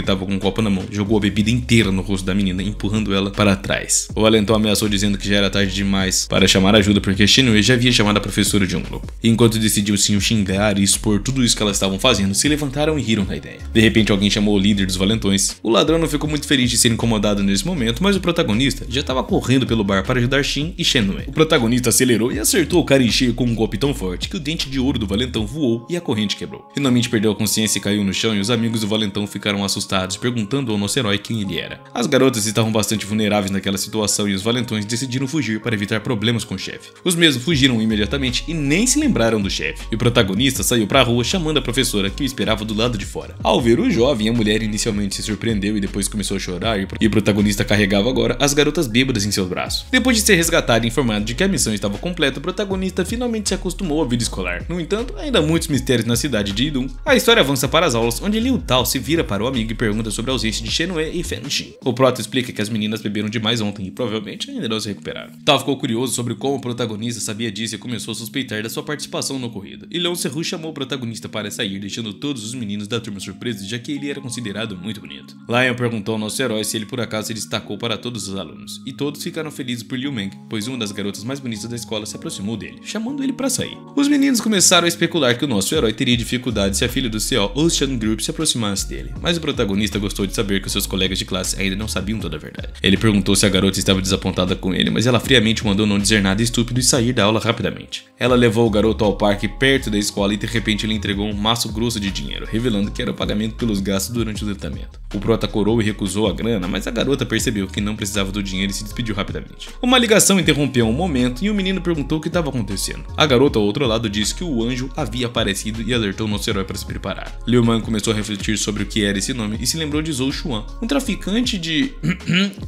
estava com um copo na mão jogou a bebida inteira no rosto da menina, empurrando ela para trás. O valentão ameaçou dizendo que já era tarde demais para chamar ajuda porque Shinue já havia chamado a professora de um grupo. E enquanto decidiu sim o xingar e expor tudo isso que elas estavam fazendo, se levantaram e riram da ideia. De repente alguém chamou o líder dos valentões. O ladrão não ficou muito feliz de ser incomodado nesse momento, mas o protagonista já estava correndo pelo bar para ajudar Shin e Shinue. O protagonista acelerou e acertou o cara em cheio com um golpe tão forte que o dente de ouro do valentão voou e a corrente quebrou. Finalmente perdeu a consciência e caiu no chão e os amigos do valentão ficaram assustados, perguntando ao nosso herói quem ele era. As garotas estavam bastante vulneráveis naquela situação e os valentões decidiram fugir para evitar problemas com o chefe. Os mesmos fugiram imediatamente e nem se lembraram do chefe. E o protagonista saiu pra rua chamando a professora que o esperava do lado de fora. Ao ver o jovem, a mulher inicialmente se surpreendeu e depois começou a chorar e o protagonista carregava agora as garotas bêbadas em seus braços. Depois de ser resgatado e informado de que a missão estava completa, o protagonista finalmente se acostumou à vida escolar. No entanto, ainda há muitos mistérios na cidade de Idun. A história avança para as aulas, onde Liu Tao se vira para o amigo e pergunta sobre a ausência de Shenue e Fenshin. O prota explica que as meninas beberam demais ontem e provavelmente ainda não se recuperaram. Tao ficou curioso sobre como o protagonista sabia disso e começou a suspeitar da sua participação no ocorrido. E Leon Serru chamou o protagonista para sair, deixando todos os meninos da turma surpresos, já que ele era considerado muito bonito. Lion perguntou ao nosso herói se ele por acaso se destacou para todos os alunos, e todos ficaram felizes por Liu Meng, pois uma das garotas mais bonitas da escola se aproximou dele, chamando ele para sair. Os meninos começaram a especular que o nosso herói teria dificuldade se a filha do CEO, Ocean Group, se aproximasse dele, mas o protagonista gostou de saber que os seus colegas de classe ainda não sabiam toda a verdade. Ele perguntou se a garota estava desapontada com ele, mas ela friamente mandou não dizer nada estúpido e sair da aula rapidamente. Ela levou o garoto ao parque perto da escola e de repente ele entregou um maço grosso de dinheiro, revelando que era o pagamento pelos gastos durante o tratamento. O prota corou e recusou a grana, mas a garota percebeu que não precisava do dinheiro e se despediu rapidamente. Uma ligação interrompeu um momento e o menino perguntou o que estava acontecendo. A garota ao outro lado disse que o anjo havia aparecido e alertou o nosso herói para se preparar. Liu Meng começou a refletir sobre o que era esse nome e se lembrou de Zhou Xuan, um traficante de...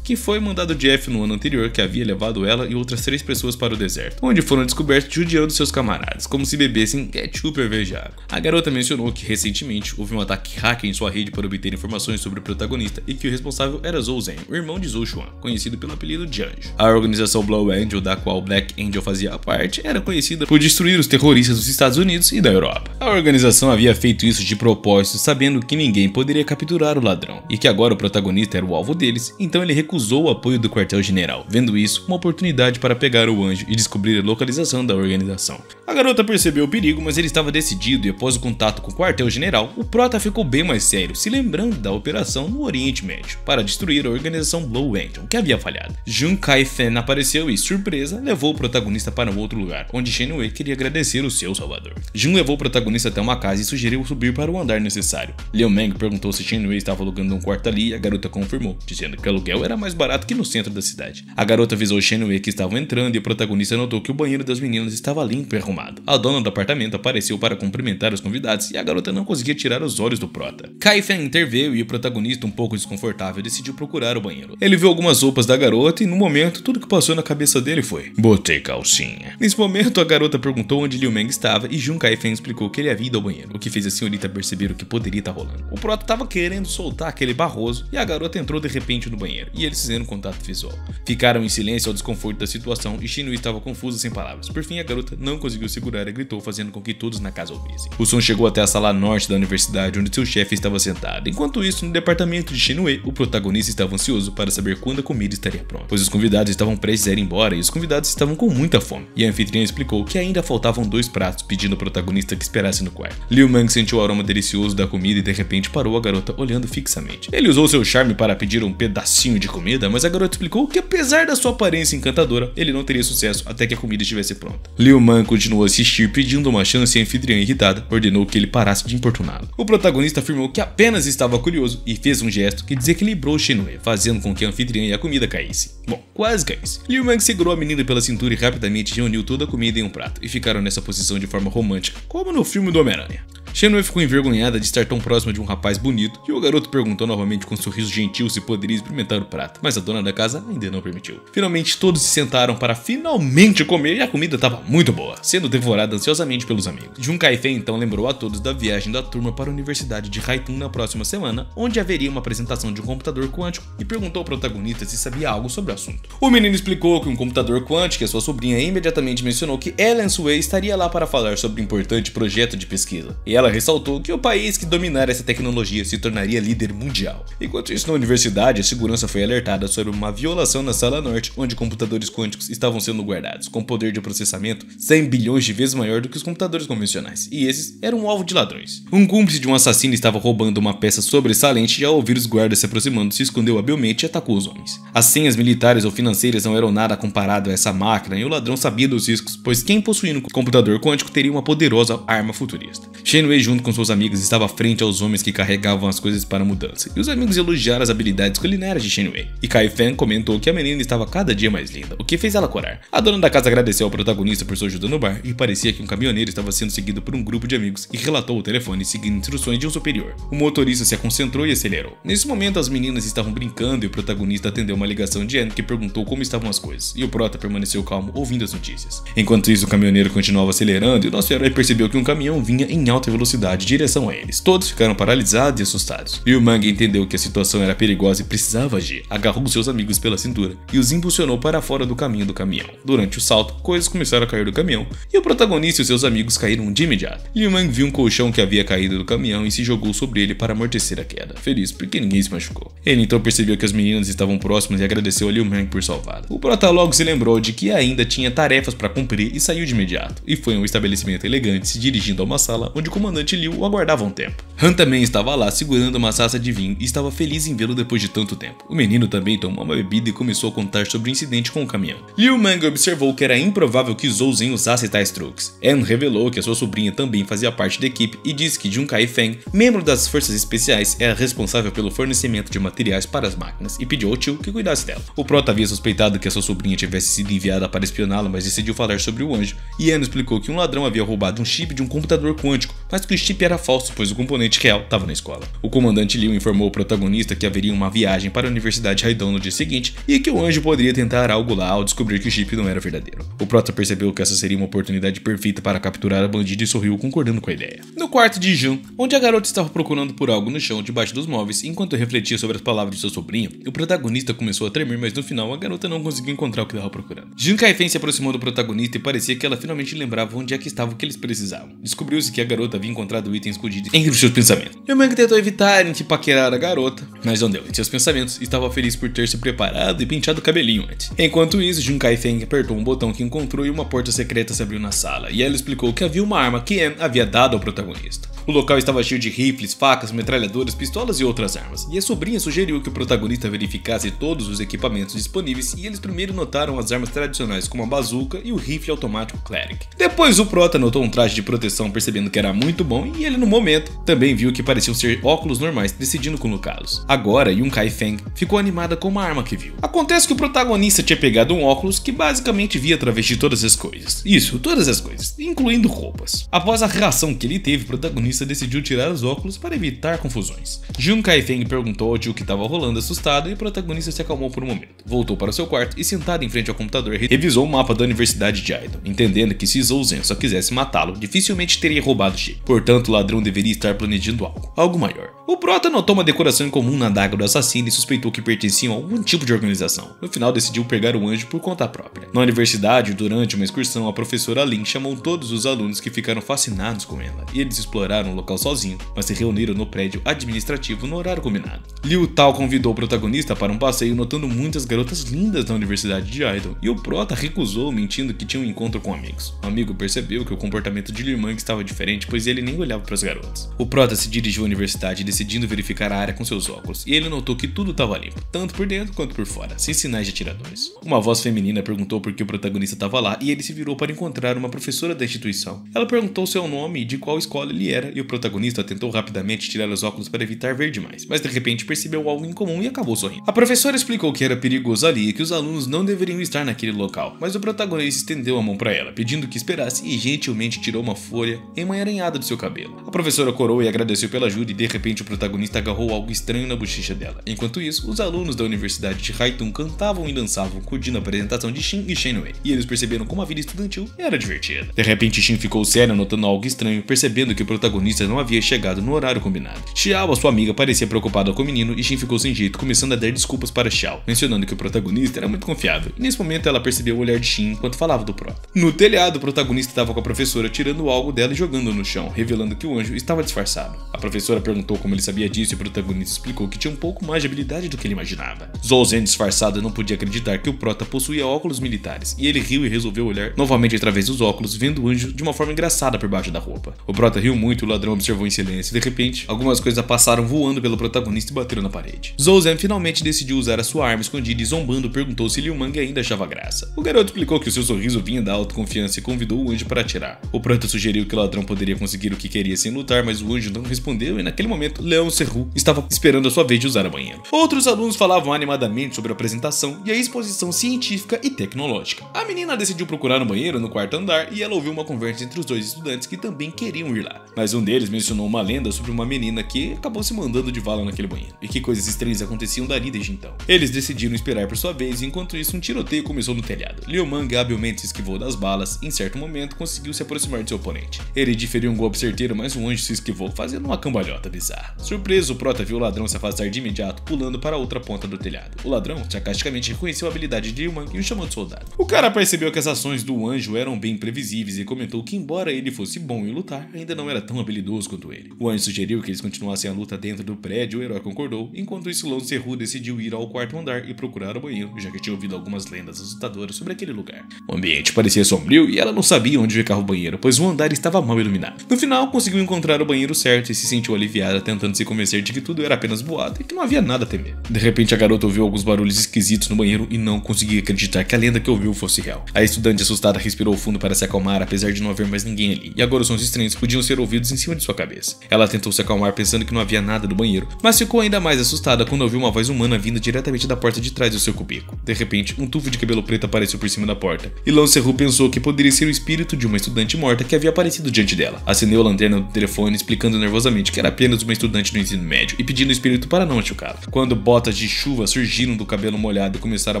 que foi mandado de F no ano anterior, que havia levado ela e outras 3 pessoas para o deserto, onde foram descobertos judiando seus camaradas, como se bebessem ketchup ervejado. A garota mencionou que recentemente houve um ataque hacker em sua rede para obter informações sobre o protagonista e que o responsável era Zhou Zhen, o irmão de Zhou Xuan, conhecido pelo apelido de Anjo. A organização Blue Angel, da qual Black Angel fazia parte, era conhecida por destruir os terroristas dos Estados Unidos e da Europa. A organização havia feito isso de propósito, sabendo que ninguém poderia capturar o ladrão e que agora o protagonista era o alvo deles, então ele recusou o apoio do quartel-general, vendo isso uma oportunidade para pegar o anjo e descobrir a localização da organização. A garota percebeu o perigo, mas ele estava decidido e após o contato com o quartel-general, o prota ficou bem mais sério, se lembrando da operação no Oriente Médio, para destruir a organização Blue Angel, que havia falhado. Jun Kai-Fen apareceu e, surpresa, levou o protagonista para um outro lugar, onde Shenue queria agradecer o seu salvador. Jun levou o protagonista até uma casa e sugeriu subir para o andar necessário. Liu Meng perguntou se Shenue estava alugando um quarto ali e a garota confirmou, dizendo que o aluguel era mais barato que no centro da cidade. A garota avisou Shenue que estavam entrando e o protagonista notou que o banheiro das meninas estava limpo e arrumado. A dona do apartamento apareceu para cumprimentar os convidados e a garota não conseguia tirar os olhos do prota. Kai-Fen interveio e o protagonista, um pouco desconfortável, decidiu procurar o banheiro. Ele viu algumas roupas da garota e no momento tudo que passou na cabeça dele foi: botei calcinha. Nesse momento a garota perguntou onde Liu Meng estava e Jun Kai-Fen explicou que ele havia ido ao banheiro, o que fez a senhorita perceber o que poderia estar rolando. O prota estava querendo soltar aquele barroso e a garota entrou de repente no banheiro e eles fizeram contato visual. Ficaram em silêncio ao desconforto da situação e Shinui estava confusa sem palavras. Por fim a garota não conseguiu segurar e gritou, fazendo com que todos na casa ouvissem. O som chegou até a sala norte da universidade onde seu chefe estava sentado. Enquanto isso, no departamento de Shinue, o protagonista estava ansioso para saber quando a comida estaria pronta, pois os convidados estavam prestes a ir embora e os convidados estavam com muita fome. E a anfitriã explicou que ainda faltavam 2 pratos, pedindo ao protagonista que esperasse no quarto. Liu Meng sentiu o aroma delicioso da comida e de repente parou a garota olhando fixamente. Ele usou seu charme para pedir um pedacinho de comida, mas a garota explicou que apesar da sua aparência encantadora, ele não teria sucesso até que a comida estivesse pronta. Liu Meng continuou a insistir, pedindo uma chance e a anfitriã irritada ordenou que ele parasse de importuná-lo. O protagonista afirmou que apenas estava curioso e fez um gesto que desequilibrou Shenue, fazendo com que a anfitriã e a comida caíssem. Bom, quase caísse. Liu Meng segurou a menina pela cintura e rapidamente reuniu toda a comida em um prato, e ficaram nessa posição de forma romântica, como no filme do Homem-Aranha. Shenhui ficou envergonhada de estar tão próxima de um rapaz bonito e o garoto perguntou novamente com um sorriso gentil se poderia experimentar o prato, mas a dona da casa ainda não permitiu. Finalmente todos se sentaram para finalmente comer e a comida estava muito boa, sendo devorada ansiosamente pelos amigos. Jun Kai-fen então lembrou a todos da viagem da turma para a Universidade de Haitun na próxima semana, onde haveria uma apresentação de um computador quântico, e perguntou ao protagonista se sabia algo sobre o assunto. O menino explicou que um computador quântico e a sua sobrinha imediatamente mencionou que Ellen Sui estaria lá para falar sobre um importante projeto de pesquisa, e ela ressaltou que o país que dominar essa tecnologia se tornaria líder mundial. Enquanto isso, na universidade, a segurança foi alertada sobre uma violação na Sala Norte, onde computadores quânticos estavam sendo guardados, com poder de processamento 100 bilhões de vezes maior do que os computadores convencionais, e esses eram um alvo de ladrões. Um cúmplice de um assassino estava roubando uma peça sobressalente e ao ouvir os guardas se aproximando, se escondeu habilmente e atacou os homens. As senhas militares ou financeiras não eram nada comparado a essa máquina e o ladrão sabia dos riscos, pois quem possuía um computador quântico teria uma poderosa arma futurista. Shenhui, junto com seus amigos, estava frente aos homens que carregavam as coisas para a mudança, e os amigos elogiaram as habilidades culinárias de Shenhui. E Kai-fen comentou que a menina estava cada dia mais linda, o que fez ela corar. A dona da casa agradeceu ao protagonista por sua ajuda no bar e parecia que um caminhoneiro estava sendo seguido por um grupo de amigos e relatou ao telefone seguindo instruções de um superior. O motorista se concentrou e acelerou. Nesse momento, as meninas estavam brincando e o protagonista atendeu uma ligação de Anne que perguntou como estavam as coisas, e o prota permaneceu calmo ouvindo as notícias. Enquanto isso, o caminhoneiro continuava acelerando e o nosso herói percebeu que um caminhão vinha em alta velocidade em direção a eles. Todos ficaram paralisados e assustados. Liu Mang entendeu que a situação era perigosa e precisava agir. Agarrou seus amigos pela cintura e os impulsionou para fora do caminho do caminhão. Durante o salto, coisas começaram a cair do caminhão e o protagonista e seus amigos caíram de imediato. Liu Mang viu um colchão que havia caído do caminhão e se jogou sobre ele para amortecer a queda, feliz porque ninguém se machucou. Ele então percebeu que as meninas estavam próximas e agradeceu a Liu Mang por salvá-la. O prota logo se lembrou de que ainda tinha tarefas para cumprir e saiu de imediato, e foi a um estabelecimento elegante se dirigindo a uma sala onde o comandante Liu o aguardava há um tempo. Han também estava lá segurando uma taça de vinho e estava feliz em vê-lo depois de tanto tempo. O menino também tomou uma bebida e começou a contar sobre o incidente com o caminhão. Liu Mang observou que era improvável que Zhou Zhen usasse tais truques. Anne revelou que a sua sobrinha também fazia parte da equipe e disse que Jun Kai-fen, membro das forças especiais, era responsável pelo fornecimento de materiais para as máquinas e pediu ao tio que cuidasse dela. O prota havia suspeitado que a sua sobrinha tivesse sido enviada para espioná-la, mas decidiu falar sobre o anjo, e Anne explicou que um ladrão havia roubado um chip de um computador quântico, mas que o chip era falso, pois o componente real estava na escola. O comandante Liu informou o protagonista que haveria uma viagem para a Universidade de Haidong no dia seguinte e que o anjo poderia tentar algo lá ao descobrir que o chip não era verdadeiro. O prota percebeu que essa seria uma oportunidade perfeita para capturar a bandida e sorriu, concordando com a ideia. No quarto de Jun, onde a garota estava procurando por algo no chão debaixo dos móveis, enquanto refletia sobre as palavras de sua sobrinha, o protagonista começou a tremer, mas no final a garota não conseguiu encontrar o que estava procurando. Jun Kai-fen se aproximou do protagonista e parecia que ela finalmente lembrava onde é que estava o que eles precisavam. Descobriu-se que a garota havia encontrado itens escondidos entre os seus pensamentos. Liu Mang tentou evitar de paquerar a garota, mas não deu. Em seus pensamentos, estava feliz por ter se preparado e penteado o cabelinho antes. Enquanto isso, Jun Kai-fen apertou um botão que encontrou e uma porta secreta se abriu na sala, e ela explicou que havia uma arma que Anne havia dado ao protagonista. O local estava cheio de rifles, facas, metralhadoras, pistolas e outras armas, e a sobrinha sugeriu que o protagonista verificasse todos os equipamentos disponíveis, e eles primeiro notaram as armas tradicionais como a bazuca e o rifle automático Cleric. Depois o prota notou um traje de proteção, percebendo que era muito bom, e ele no momento também viu que pareciam ser óculos normais, decidindo colocá-los. Agora Jun Kai-fen ficou animada com uma arma que viu. Acontece que o protagonista tinha pegado um óculos que basicamente via através de todas as coisas. Isso, todas as coisas, incluindo roupas. Após a reação que ele teve, o protagonista decidiu tirar os óculos para evitar confusões. Jun Kai-fen perguntou ao tio o que estava rolando assustado e o protagonista se acalmou por um momento. Voltou para o seu quarto e, sentado em frente ao computador, revisou o mapa da Universidade de Haidong, entendendo que se Zhou Zhen só quisesse matá-lo, dificilmente teria roubado o chip. Portanto, o ladrão deveria estar planejando algo maior. O prota notou uma decoração incomum na adaga do assassino e suspeitou que pertenciam a algum tipo de organização. No final, decidiu pegar o anjo por conta própria. Na universidade, durante uma excursão, a professora Lin chamou todos os alunos que ficaram fascinados com ela, e eles exploraram o local sozinho, mas se reuniram no prédio administrativo no horário combinado. Liu Tao convidou o protagonista para um passeio, notando muitas garotas lindas na Universidade de Haidong, e o prota recusou, mentindo que tinha um encontro com amigos. O amigo percebeu que o comportamento de Liu Mang estava diferente, pois ele nem olhava para as garotas. O prota se dirigiu à universidade, decidindo verificar a área com seus óculos, e ele notou que tudo estava limpo, tanto por dentro quanto por fora, sem sinais de atiradores. Uma voz feminina perguntou por que o protagonista estava lá, e ele se virou para encontrar uma professora da instituição. Ela perguntou seu nome e de qual escola ele era, e o protagonista tentou rapidamente tirar os óculos para evitar ver demais, mas de repente percebeu algo incomum e acabou sorrindo. A professora explicou que era perigoso ali e que os alunos não deveriam estar naquele local, mas o protagonista estendeu a mão para ela, pedindo que esperasse e gentilmente tirou uma folha emaranhada do seu cabelo. A professora corou e agradeceu pela ajuda e de repente o protagonista agarrou algo estranho na bochecha dela. Enquanto isso, os alunos da Universidade de Haitun cantavam e dançavam curtindo a apresentação de Shin e Shenwei, e eles perceberam como a vida estudantil era divertida. De repente, Shin ficou sério notando algo estranho, percebendo que o protagonista não havia chegado no horário combinado. Xiao, a sua amiga, parecia preocupada com o menino e Shin ficou sem jeito, começando a dar desculpas para Xiao, mencionando que o protagonista era muito confiável. E nesse momento ela percebeu o olhar de Shin enquanto falava do prota. No telhado, o protagonista estava com a professora tirando algo dela e jogando no chão, revelando que o anjo estava disfarçado. A professora perguntou como ele sabia disso e o protagonista explicou que tinha um pouco mais de habilidade do que ele imaginava. Zhou Zhen, disfarçado, não podia acreditar que o prota possuía óculos militares, e ele riu e resolveu olhar novamente através dos óculos, vendo o anjo de uma forma engraçada por baixo da roupa. O prota riu muito e o ladrão observou em silêncio. De repente, algumas coisas passaram voando pelo protagonista e bateram na parede. Zhou Zhen finalmente decidiu usar a sua arma escondida e zombando perguntou se Liu Mang ainda achava graça. O garoto explicou que o seu sorriso vinha da autoconfiança e convidou o anjo para atirar. O prota sugeriu que o ladrão poderia conseguir o que queria sem lutar, mas o anjo não respondeu e naquele momento Leão Serru estava esperando a sua vez de usar o banheiro. Outros alunos falavam animadamente sobre a apresentação e a exposição científica e tecnológica. A menina decidiu procurar um banheiro no quarto andar e ela ouviu uma conversa entre os dois estudantes que também queriam ir lá. Mas um deles mencionou uma lenda sobre uma menina que acabou se mandando de vala naquele banheiro, e que coisas estranhas aconteciam dali desde então. Eles decidiram esperar por sua vez e enquanto isso um tiroteio começou no telhado. Liu Mang habilmente se esquivou das balas e em certo momento conseguiu se aproximar de seu oponente. Ele diferiu um golpe certeiro, mas o anjo se esquivou, fazendo uma cambalhota bizarra. Surpreso, o prota viu o ladrão se afastar de imediato, pulando para a outra ponta do telhado. O ladrão sarcasticamente reconheceu a habilidade de Liu Mang e o chamou de soldado. O cara percebeu que as ações do anjo eram bem previsíveis e comentou que embora ele fosse bom em lutar, ainda não era tão habilidoso quanto ele. O anjo sugeriu que eles continuassem a luta dentro do prédio, o herói concordou, enquanto isso Leão Serru decidiu ir ao quarto andar e procurar o banheiro, já que tinha ouvido algumas lendas assustadoras sobre aquele lugar. O ambiente parecia sombrio e ela não sabia onde ficava o banheiro, pois o andar estava mal iluminado. No final, conseguiu encontrar o banheiro certo e se sentiu aliviada, tentando se convencer de que tudo era apenas boato e que não havia nada a temer. De repente, a garota ouviu alguns barulhos esquisitos no banheiro e não conseguia acreditar que a lenda que ouviu fosse real. A estudante assustada respirou fundo para se acalmar, apesar de não haver mais ninguém ali, e agora os sons estranhos podiam ser ouvidos em cima de sua cabeça. Ela tentou se acalmar pensando que não havia nada no banheiro, mas ficou ainda mais assustada quando ouviu uma voz humana vindo diretamente da porta de trás do seu cubículo. De repente, um tufo de cabelo preto apareceu por cima da porta, e Leão Serru pensou que poderia ser o espírito de uma estudante morta que havia aparecido diante dela. Acendeu a lanterna do telefone, explicando nervosamente que era apenas uma estudante do ensino médio e pedindo o espírito para não machucá-la. Quando botas de chuva surgiram do cabelo molhado e começaram a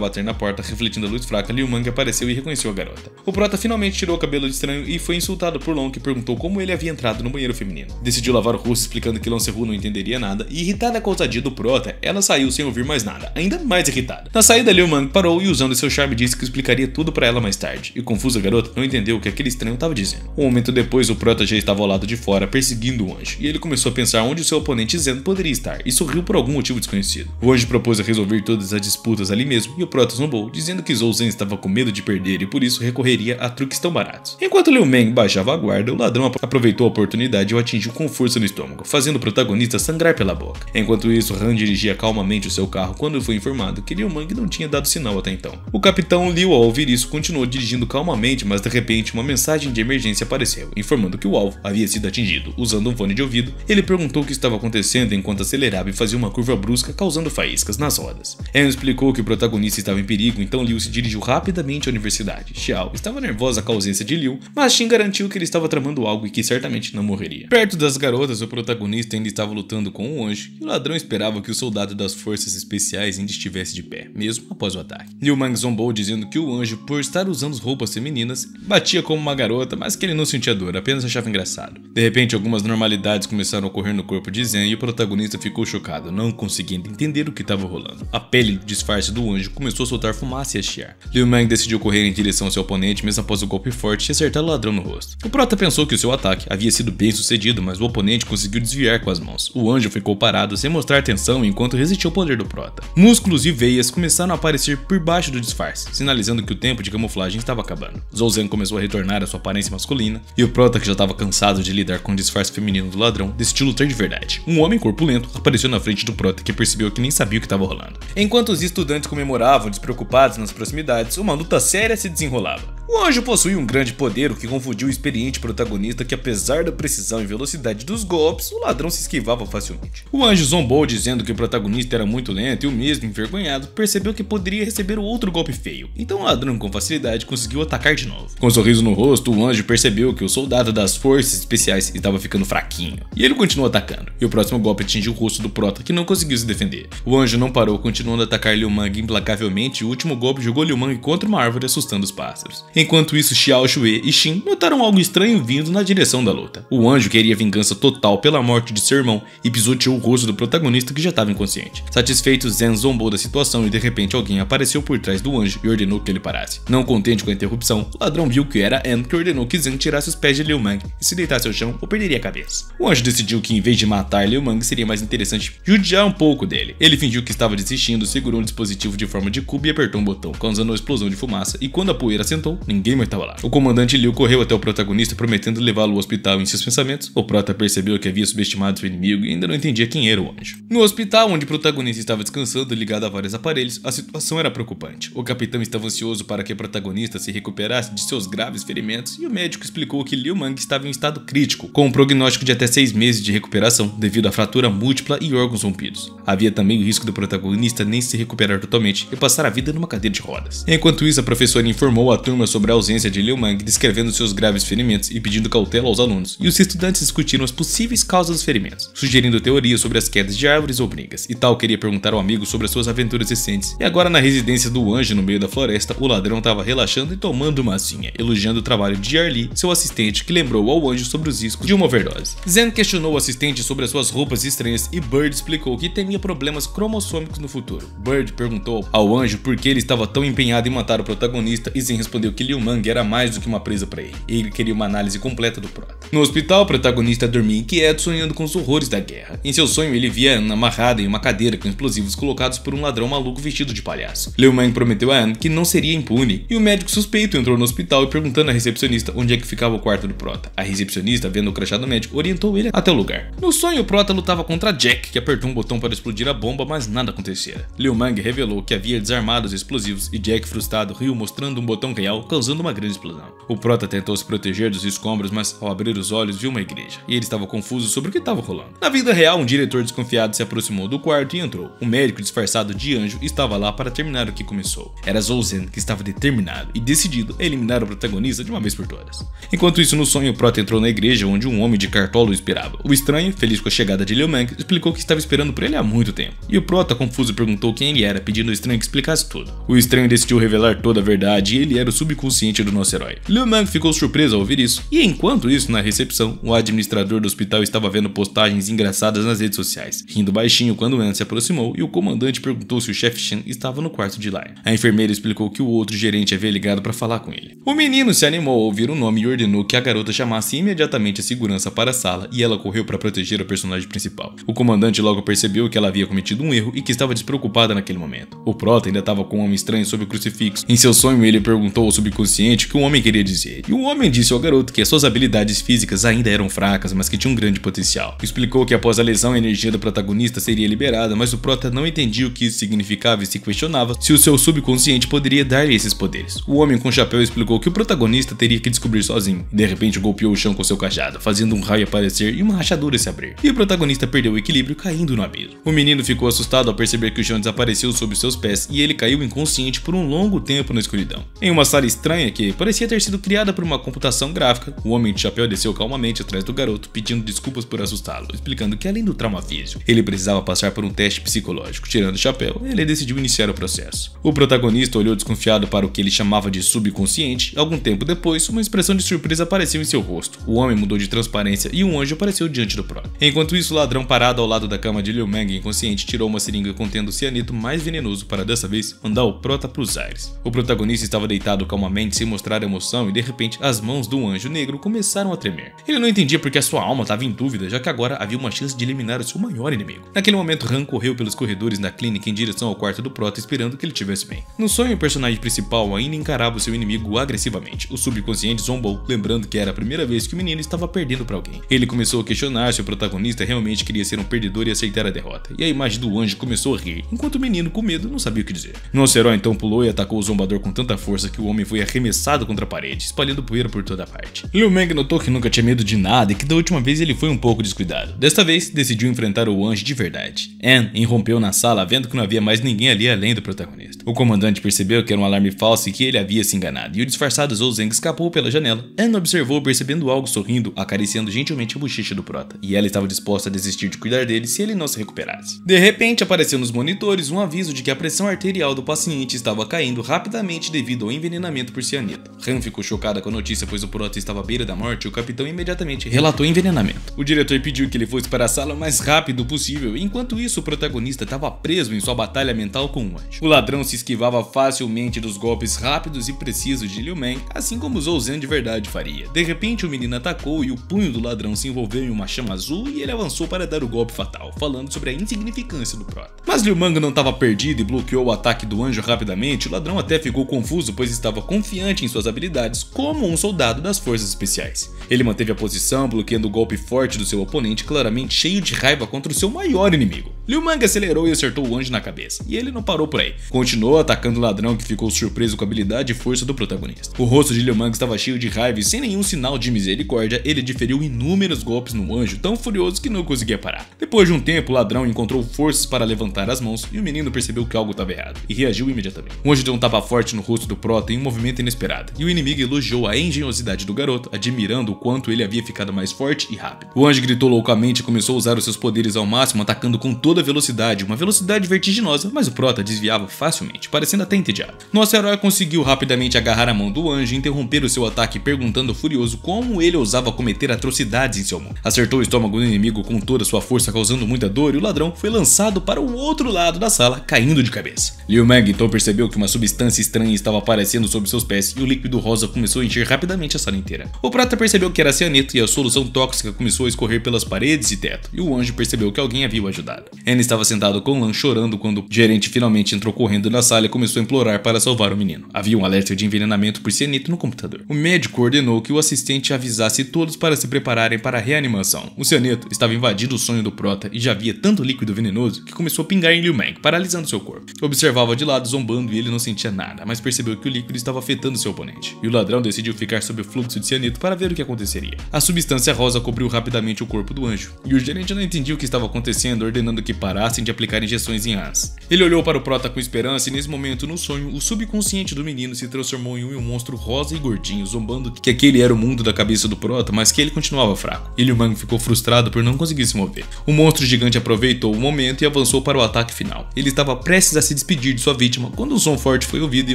bater na porta, refletindo a luz fraca, Liu Mang apareceu e reconheceu a garota. O prota finalmente tirou o cabelo de estranho e foi insultado por Long, que perguntou como ele havia entrado no banheiro feminino. Decidiu lavar o rosto, explicando que Leão Serru não entenderia nada, e irritada com a ousadia do prota, ela saiu sem ouvir mais nada, ainda mais irritada. Na saída, Liu Mang parou e usando seu charme disse que explicaria tudo para ela mais tarde, e confusa a garota não entendeu o que aquele estranho estava dizendo. Um momento depois, o prota já estava ao lado de fora, perseguindo o anjo, e ele começou a pensar onde o seu oponente Zen poderia estar, e sorriu por algum motivo desconhecido. O anjo propôs a resolver todas as disputas ali mesmo, e o prota zombou, dizendo que Zhou Zhen estava com medo de perder e por isso recorreria a truques tão baratos. Enquanto Liu Mang baixava a guarda, o ladrão aproveitou a oportunidade e o atingiu com força no estômago, fazendo o protagonista sangrar pela boca. Enquanto isso, Han dirigia calmamente o seu carro quando foi informado que Liu Mang não tinha dado sinal até então. O capitão Liu, ao ouvir isso, continuou dirigindo calmamente, mas de repente uma mensagem de emergência apareceu, informando que o alvo havia sido atingido. Usando um fone de ouvido, ele perguntou o que estava acontecendo enquanto acelerava e fazia uma curva brusca, causando faíscas nas rodas. Han explicou que o protagonista estava em perigo, então Liu se dirigiu rapidamente à universidade. Xiao estava nervosa com a ausência de Liu, mas Shin garantiu que ele estava tramando algo e que certamente não morreria. Perto das garotas, o protagonista ainda estava lutando com um anjo, e o ladrão esperava que o soldado das forças especiais ainda estivesse de pé, mesmo após o ataque. Liu Mang zombou dizendo que o anjo, por estar usando roupas femininas, batia como uma garota, mas que ele não sentia dor, apenas achava engraçado. De repente, algumas normalidades começaram a ocorrer no corpo de Zen e o protagonista ficou chocado, não conseguindo entender o que estava rolando. A pele do disfarce do anjo começou a soltar fumaça e a chiar. Liu Mang decidiu correr em direção ao seu oponente mesmo após o golpe forte e acertar o ladrão no rosto. O prota pensou que o seu ataque havia sido bem sucedido, mas o oponente conseguiu desviar com as mãos. O anjo ficou parado sem mostrar atenção enquanto resistiu ao poder do prota. Músculos e veias começaram a aparecer por baixo do disfarce, sinalizando que o tempo de camuflagem estava acabando. Zhou Zhen começou a retornar à sua aparência masculina, e o prota, que já estava cansado de lidar com o disfarce feminino do ladrão, decidiu lutar de verdade. Um homem corpulento apareceu na frente do prota, que percebeu que nem sabia o que estava rolando. Enquanto os estudantes comemoravam despreocupados nas proximidades, uma luta séria se desenrolava. O anjo possuía um grande poder, o que confundiu o experiente protagonista que, apesar da precisão e velocidade dos golpes, o ladrão se esquivava facilmente. O anjo zombou dizendo que o protagonista era muito lento e o mesmo, envergonhado, percebeu que poderia receber outro golpe feio, então o ladrão com facilidade conseguiu atacar de novo. Com um sorriso no rosto, o anjo percebeu que o soldado das forças especiais estava ficando fraquinho, e ele continuou atacando, e o próximo golpe atingiu o rosto do prota, que não conseguiu se defender. O anjo não parou, continuando a atacar Liu Mang implacavelmente, e o último golpe jogou Liu Mang contra uma árvore, assustando os pássaros. Enquanto isso, Xiao Shui e Xin notaram algo estranho vindo na direção da luta. O anjo queria vingança total pela morte de seu irmão e pisoteou o rosto do protagonista, que já estava inconsciente. Satisfeito, Zen zombou da situação e de repente alguém apareceu por trás do anjo e ordenou que ele parasse. Não contente com a interrupção, o ladrão viu que era Anne, que ordenou que Zen tirasse os pés de Liu Mang e se deitasse ao chão ou perderia a cabeça. O anjo decidiu que em vez de matar Liu Mang seria mais interessante judiar um pouco dele. Ele fingiu que estava desistindo, segurou um dispositivo de forma de cubo e apertou um botão, causando uma explosão de fumaça, e quando a poeira assentou, ninguém mais estava lá. O comandante Liu correu até o protagonista prometendo levá-lo ao hospital. Em seus pensamentos, o prota percebeu que havia subestimado seu inimigo e ainda não entendia quem era o anjo. No hospital, onde o protagonista estava descansando ligado a vários aparelhos, a situação era preocupante. O capitão estava ansioso para que o protagonista se recuperasse de seus graves ferimentos e o médico explicou que Liu Mang estava em um estado crítico, com um prognóstico de até 6 meses de recuperação devido à fratura múltipla e órgãos rompidos. Havia também o risco do protagonista nem se recuperar totalmente e passar a vida numa cadeira de rodas. Enquanto isso, a professora informou a turma sobre a ausência de Liu Mang, descrevendo seus graves ferimentos e pedindo cautela aos alunos, e os estudantes discutiram as possíveis causas dos ferimentos, sugerindo teorias sobre as quedas de árvores ou brigas. E Tal queria perguntar ao amigo sobre as suas aventuras recentes, e agora na residência do anjo no meio da floresta, o ladrão estava relaxando e tomando uma asinha, elogiando o trabalho de Arlie, seu assistente, que lembrou ao anjo sobre os riscos de uma overdose. Zen questionou o assistente sobre as suas roupas estranhas e Bird explicou que temia problemas cromossômicos no futuro. Bird perguntou ao anjo por que ele estava tão empenhado em matar o protagonista e Zen respondeu que Liu Mang era mais do que uma presa para ele. Ele queria uma análise completa do prota. No hospital, o protagonista dormia inquieto, sonhando com os horrores da guerra. Em seu sonho, ele via Anne amarrada em uma cadeira com explosivos colocados por um ladrão maluco vestido de palhaço. Liu Mang prometeu a Anne que não seria impune, e o médico suspeito entrou no hospital e perguntando à recepcionista onde é que ficava o quarto do prota. A recepcionista, vendo o crachá do médico, orientou ele até o lugar. No sonho, o prota lutava contra Jack, que apertou um botão para explodir a bomba, mas nada acontecera. Liu Mang revelou que havia desarmado os explosivos e Jack, frustrado, riu mostrando um botão real, causando uma grande explosão. O prota tentou se proteger dos escombros, mas ao abrir os olhos viu uma igreja, e ele estava confuso sobre o que estava rolando. Na vida real, um diretor desconfiado se aproximou do quarto e entrou. O médico disfarçado de anjo estava lá para terminar o que começou. Era Zhou Zhen, que estava determinado e decidido a eliminar o protagonista de uma vez por todas. Enquanto isso, no sonho, o prota entrou na igreja onde um homem de cartola o esperava. O estranho, feliz com a chegada de Liu Mang, explicou que estava esperando por ele há muito tempo. E o prota, confuso, perguntou quem ele era, pedindo ao estranho que explicasse tudo. O estranho decidiu revelar toda a verdade e ele era o subconsciente do nosso herói. Liu Mang ficou surpreso ao ouvir isso, e enquanto isso, na recepção, o administrador do hospital estava vendo postagens engraçadas nas redes sociais, rindo baixinho quando Anne se aproximou e o comandante perguntou se o chefe Shen estava no quarto de Lai. A enfermeira explicou que o outro gerente havia ligado para falar com ele. O menino se animou ao ouvir o nome e ordenou que a garota chamasse imediatamente a segurança para a sala e ela correu para proteger a personagem principal. O comandante logo percebeu que ela havia cometido um erro e que estava despreocupada naquele momento. O prota ainda estava com um homem estranho sob o crucifixo. Em seu sonho, ele perguntou ao subconsciente o que o homem queria dizer, e o homem disse ao garoto que as suas habilidades físicas ainda eram fracas, mas que tinha um grande potencial. Explicou que após a lesão, a energia do protagonista seria liberada, mas o prota não entendia o que isso significava e se questionava se o seu subconsciente poderia dar-lhe esses poderes. O homem com chapéu explicou que o protagonista teria que descobrir sozinho, e de repente golpeou o chão com seu cajado, fazendo um raio aparecer e uma rachadura se abrir. E o protagonista perdeu o equilíbrio, caindo no abismo. O menino ficou assustado ao perceber que o chão desapareceu sob seus pés e ele caiu inconsciente por um longo tempo na escuridão. Em uma sala estranha que parecia ter sido criada por uma computação gráfica, o homem de chapéu desceu calmamente atrás do garoto, pedindo desculpas por assustá-lo, explicando que além do trauma físico, ele precisava passar por um teste psicológico. Tirando o chapéu, ele decidiu iniciar o processo. O protagonista olhou desconfiado para o que ele chamava de subconsciente. Algum tempo depois, uma expressão de surpresa apareceu em seu rosto. O homem mudou de transparência e um anjo apareceu diante do prota. Enquanto isso, o ladrão parado ao lado da cama de Liu Mang inconsciente tirou uma seringa contendo o cianeto mais venenoso para dessa vez mandar o prota para os ares. O protagonista estava deitado calmamente sem mostrar emoção e de repente as mãos do anjo negro começaram a tremer. Ele não entendia porque a sua alma estava em dúvida, já que agora havia uma chance de eliminar o seu maior inimigo. Naquele momento, Han correu pelos corredores da clínica em direção ao quarto do prota, esperando que ele estivesse bem. No sonho, o personagem principal ainda encarava o seu inimigo agressivamente. O subconsciente zombou, lembrando que era a primeira vez que o menino estava perdendo para alguém. Ele começou a questionar se o protagonista realmente queria ser um perdedor e aceitar a derrota, e a imagem do anjo começou a rir, enquanto o menino, com medo, não sabia o que dizer. Nosso herói então pulou e atacou o zombador com tanta força que o homem foi foi arremessado contra a parede, espalhando poeira por toda parte. Liu Meng notou que nunca tinha medo de nada e que da última vez ele foi um pouco descuidado. Desta vez, decidiu enfrentar o anjo de verdade. Anne irrompeu na sala vendo que não havia mais ninguém ali além do protagonista. O comandante percebeu que era um alarme falso e que ele havia se enganado, e o disfarçado Zhou Zeng escapou pela janela. Anne observou percebendo algo sorrindo, acariciando gentilmente a bochecha do prota, e ela estava disposta a desistir de cuidar dele se ele não se recuperasse. De repente, apareceu nos monitores um aviso de que a pressão arterial do paciente estava caindo rapidamente devido ao envenenamento por cianeto. Han ficou chocada com a notícia, pois o prota estava à beira da morte e o capitão imediatamente relatou envenenamento. O diretor pediu que ele fosse para a sala o mais rápido possível, e enquanto isso o protagonista estava preso em sua batalha mental com o anjo. O ladrão se esquivava facilmente dos golpes rápidos e precisos de Liu Meng, assim como Zhou Zeng de verdade faria. De repente o menino atacou e o punho do ladrão se envolveu em uma chama azul e ele avançou para dar o golpe fatal, falando sobre a insignificância do prota. Mas Liu Meng não estava perdido e bloqueou o ataque do anjo rapidamente. O ladrão até ficou confuso, pois estava confiante em suas habilidades como um soldado das forças especiais. Ele manteve a posição, bloqueando o golpe forte do seu oponente, claramente cheio de raiva contra o seu maior inimigo. Liu Meng acelerou e acertou o anjo na cabeça, e ele não parou por aí. Continuou atacando o ladrão, que ficou surpreso com a habilidade e força do protagonista. O rosto de Liu Meng estava cheio de raiva e sem nenhum sinal de misericórdia, ele desferiu inúmeros golpes no anjo, tão furioso que não conseguia parar. Depois de um tempo, o ladrão encontrou forças para levantar as mãos e o menino percebeu que algo estava errado e reagiu imediatamente. O anjo deu um tapa forte no rosto do prota em um movimento inesperado, e o inimigo elogiou a engenhosidade do garoto, admirando o quanto ele havia ficado mais forte e rápido. O anjo gritou loucamente e começou a usar os seus poderes ao máximo, atacando com toda a velocidade, uma velocidade vertiginosa, mas o prota desviava facilmente, parecendo até entediado. Nosso herói conseguiu rapidamente agarrar a mão do anjo e interromper o seu ataque, perguntando furioso como ele ousava cometer atrocidades em seu mundo. Acertou o estômago do inimigo com toda a sua força, causando muita dor, e o ladrão foi lançado para o outro lado da sala, caindo de cabeça. Liu Meng então percebeu que uma substância estranha estava aparecendo sob seus pés e o líquido rosa começou a encher rapidamente a sala inteira. O prata percebeu que era cianeto e a solução tóxica começou a escorrer pelas paredes e teto, e o anjo percebeu que alguém havia o ajudado. Anne estava sentado com Lan chorando quando o gerente finalmente entrou correndo na sala e começou a implorar para salvar o menino. Havia um alerta de envenenamento por cianeto no computador. O médico ordenou que o assistente avisasse todos para se prepararem para a reanimação. O cianeto estava invadindo o sonho do prota e já havia tanto líquido venenoso que começou a pingar em Liu Meng, paralisando seu corpo. Observava de lado zombando e ele não sentia nada, mas percebeu que o líquido estava afetando seu oponente. E o ladrão decidiu ficar sob o fluxo de cianeto para ver o que aconteceria. A substância rosa cobriu rapidamente o corpo do anjo, e o gerente não entendia o que estava acontecendo, ordenando que parassem de aplicar injeções em Hans. Ele olhou para o prota com esperança e nesse momento, no sonho, o subconsciente do menino se transformou em um monstro rosa e gordinho, zombando que aquele era o mundo da cabeça do prota, mas que ele continuava fraco. E Liu Meng ficou frustrado por não conseguir se mover. O monstro gigante aproveitou o momento e avançou para o ataque final. Ele estava prestes a se despedir de sua vítima quando um som forte foi ouvido e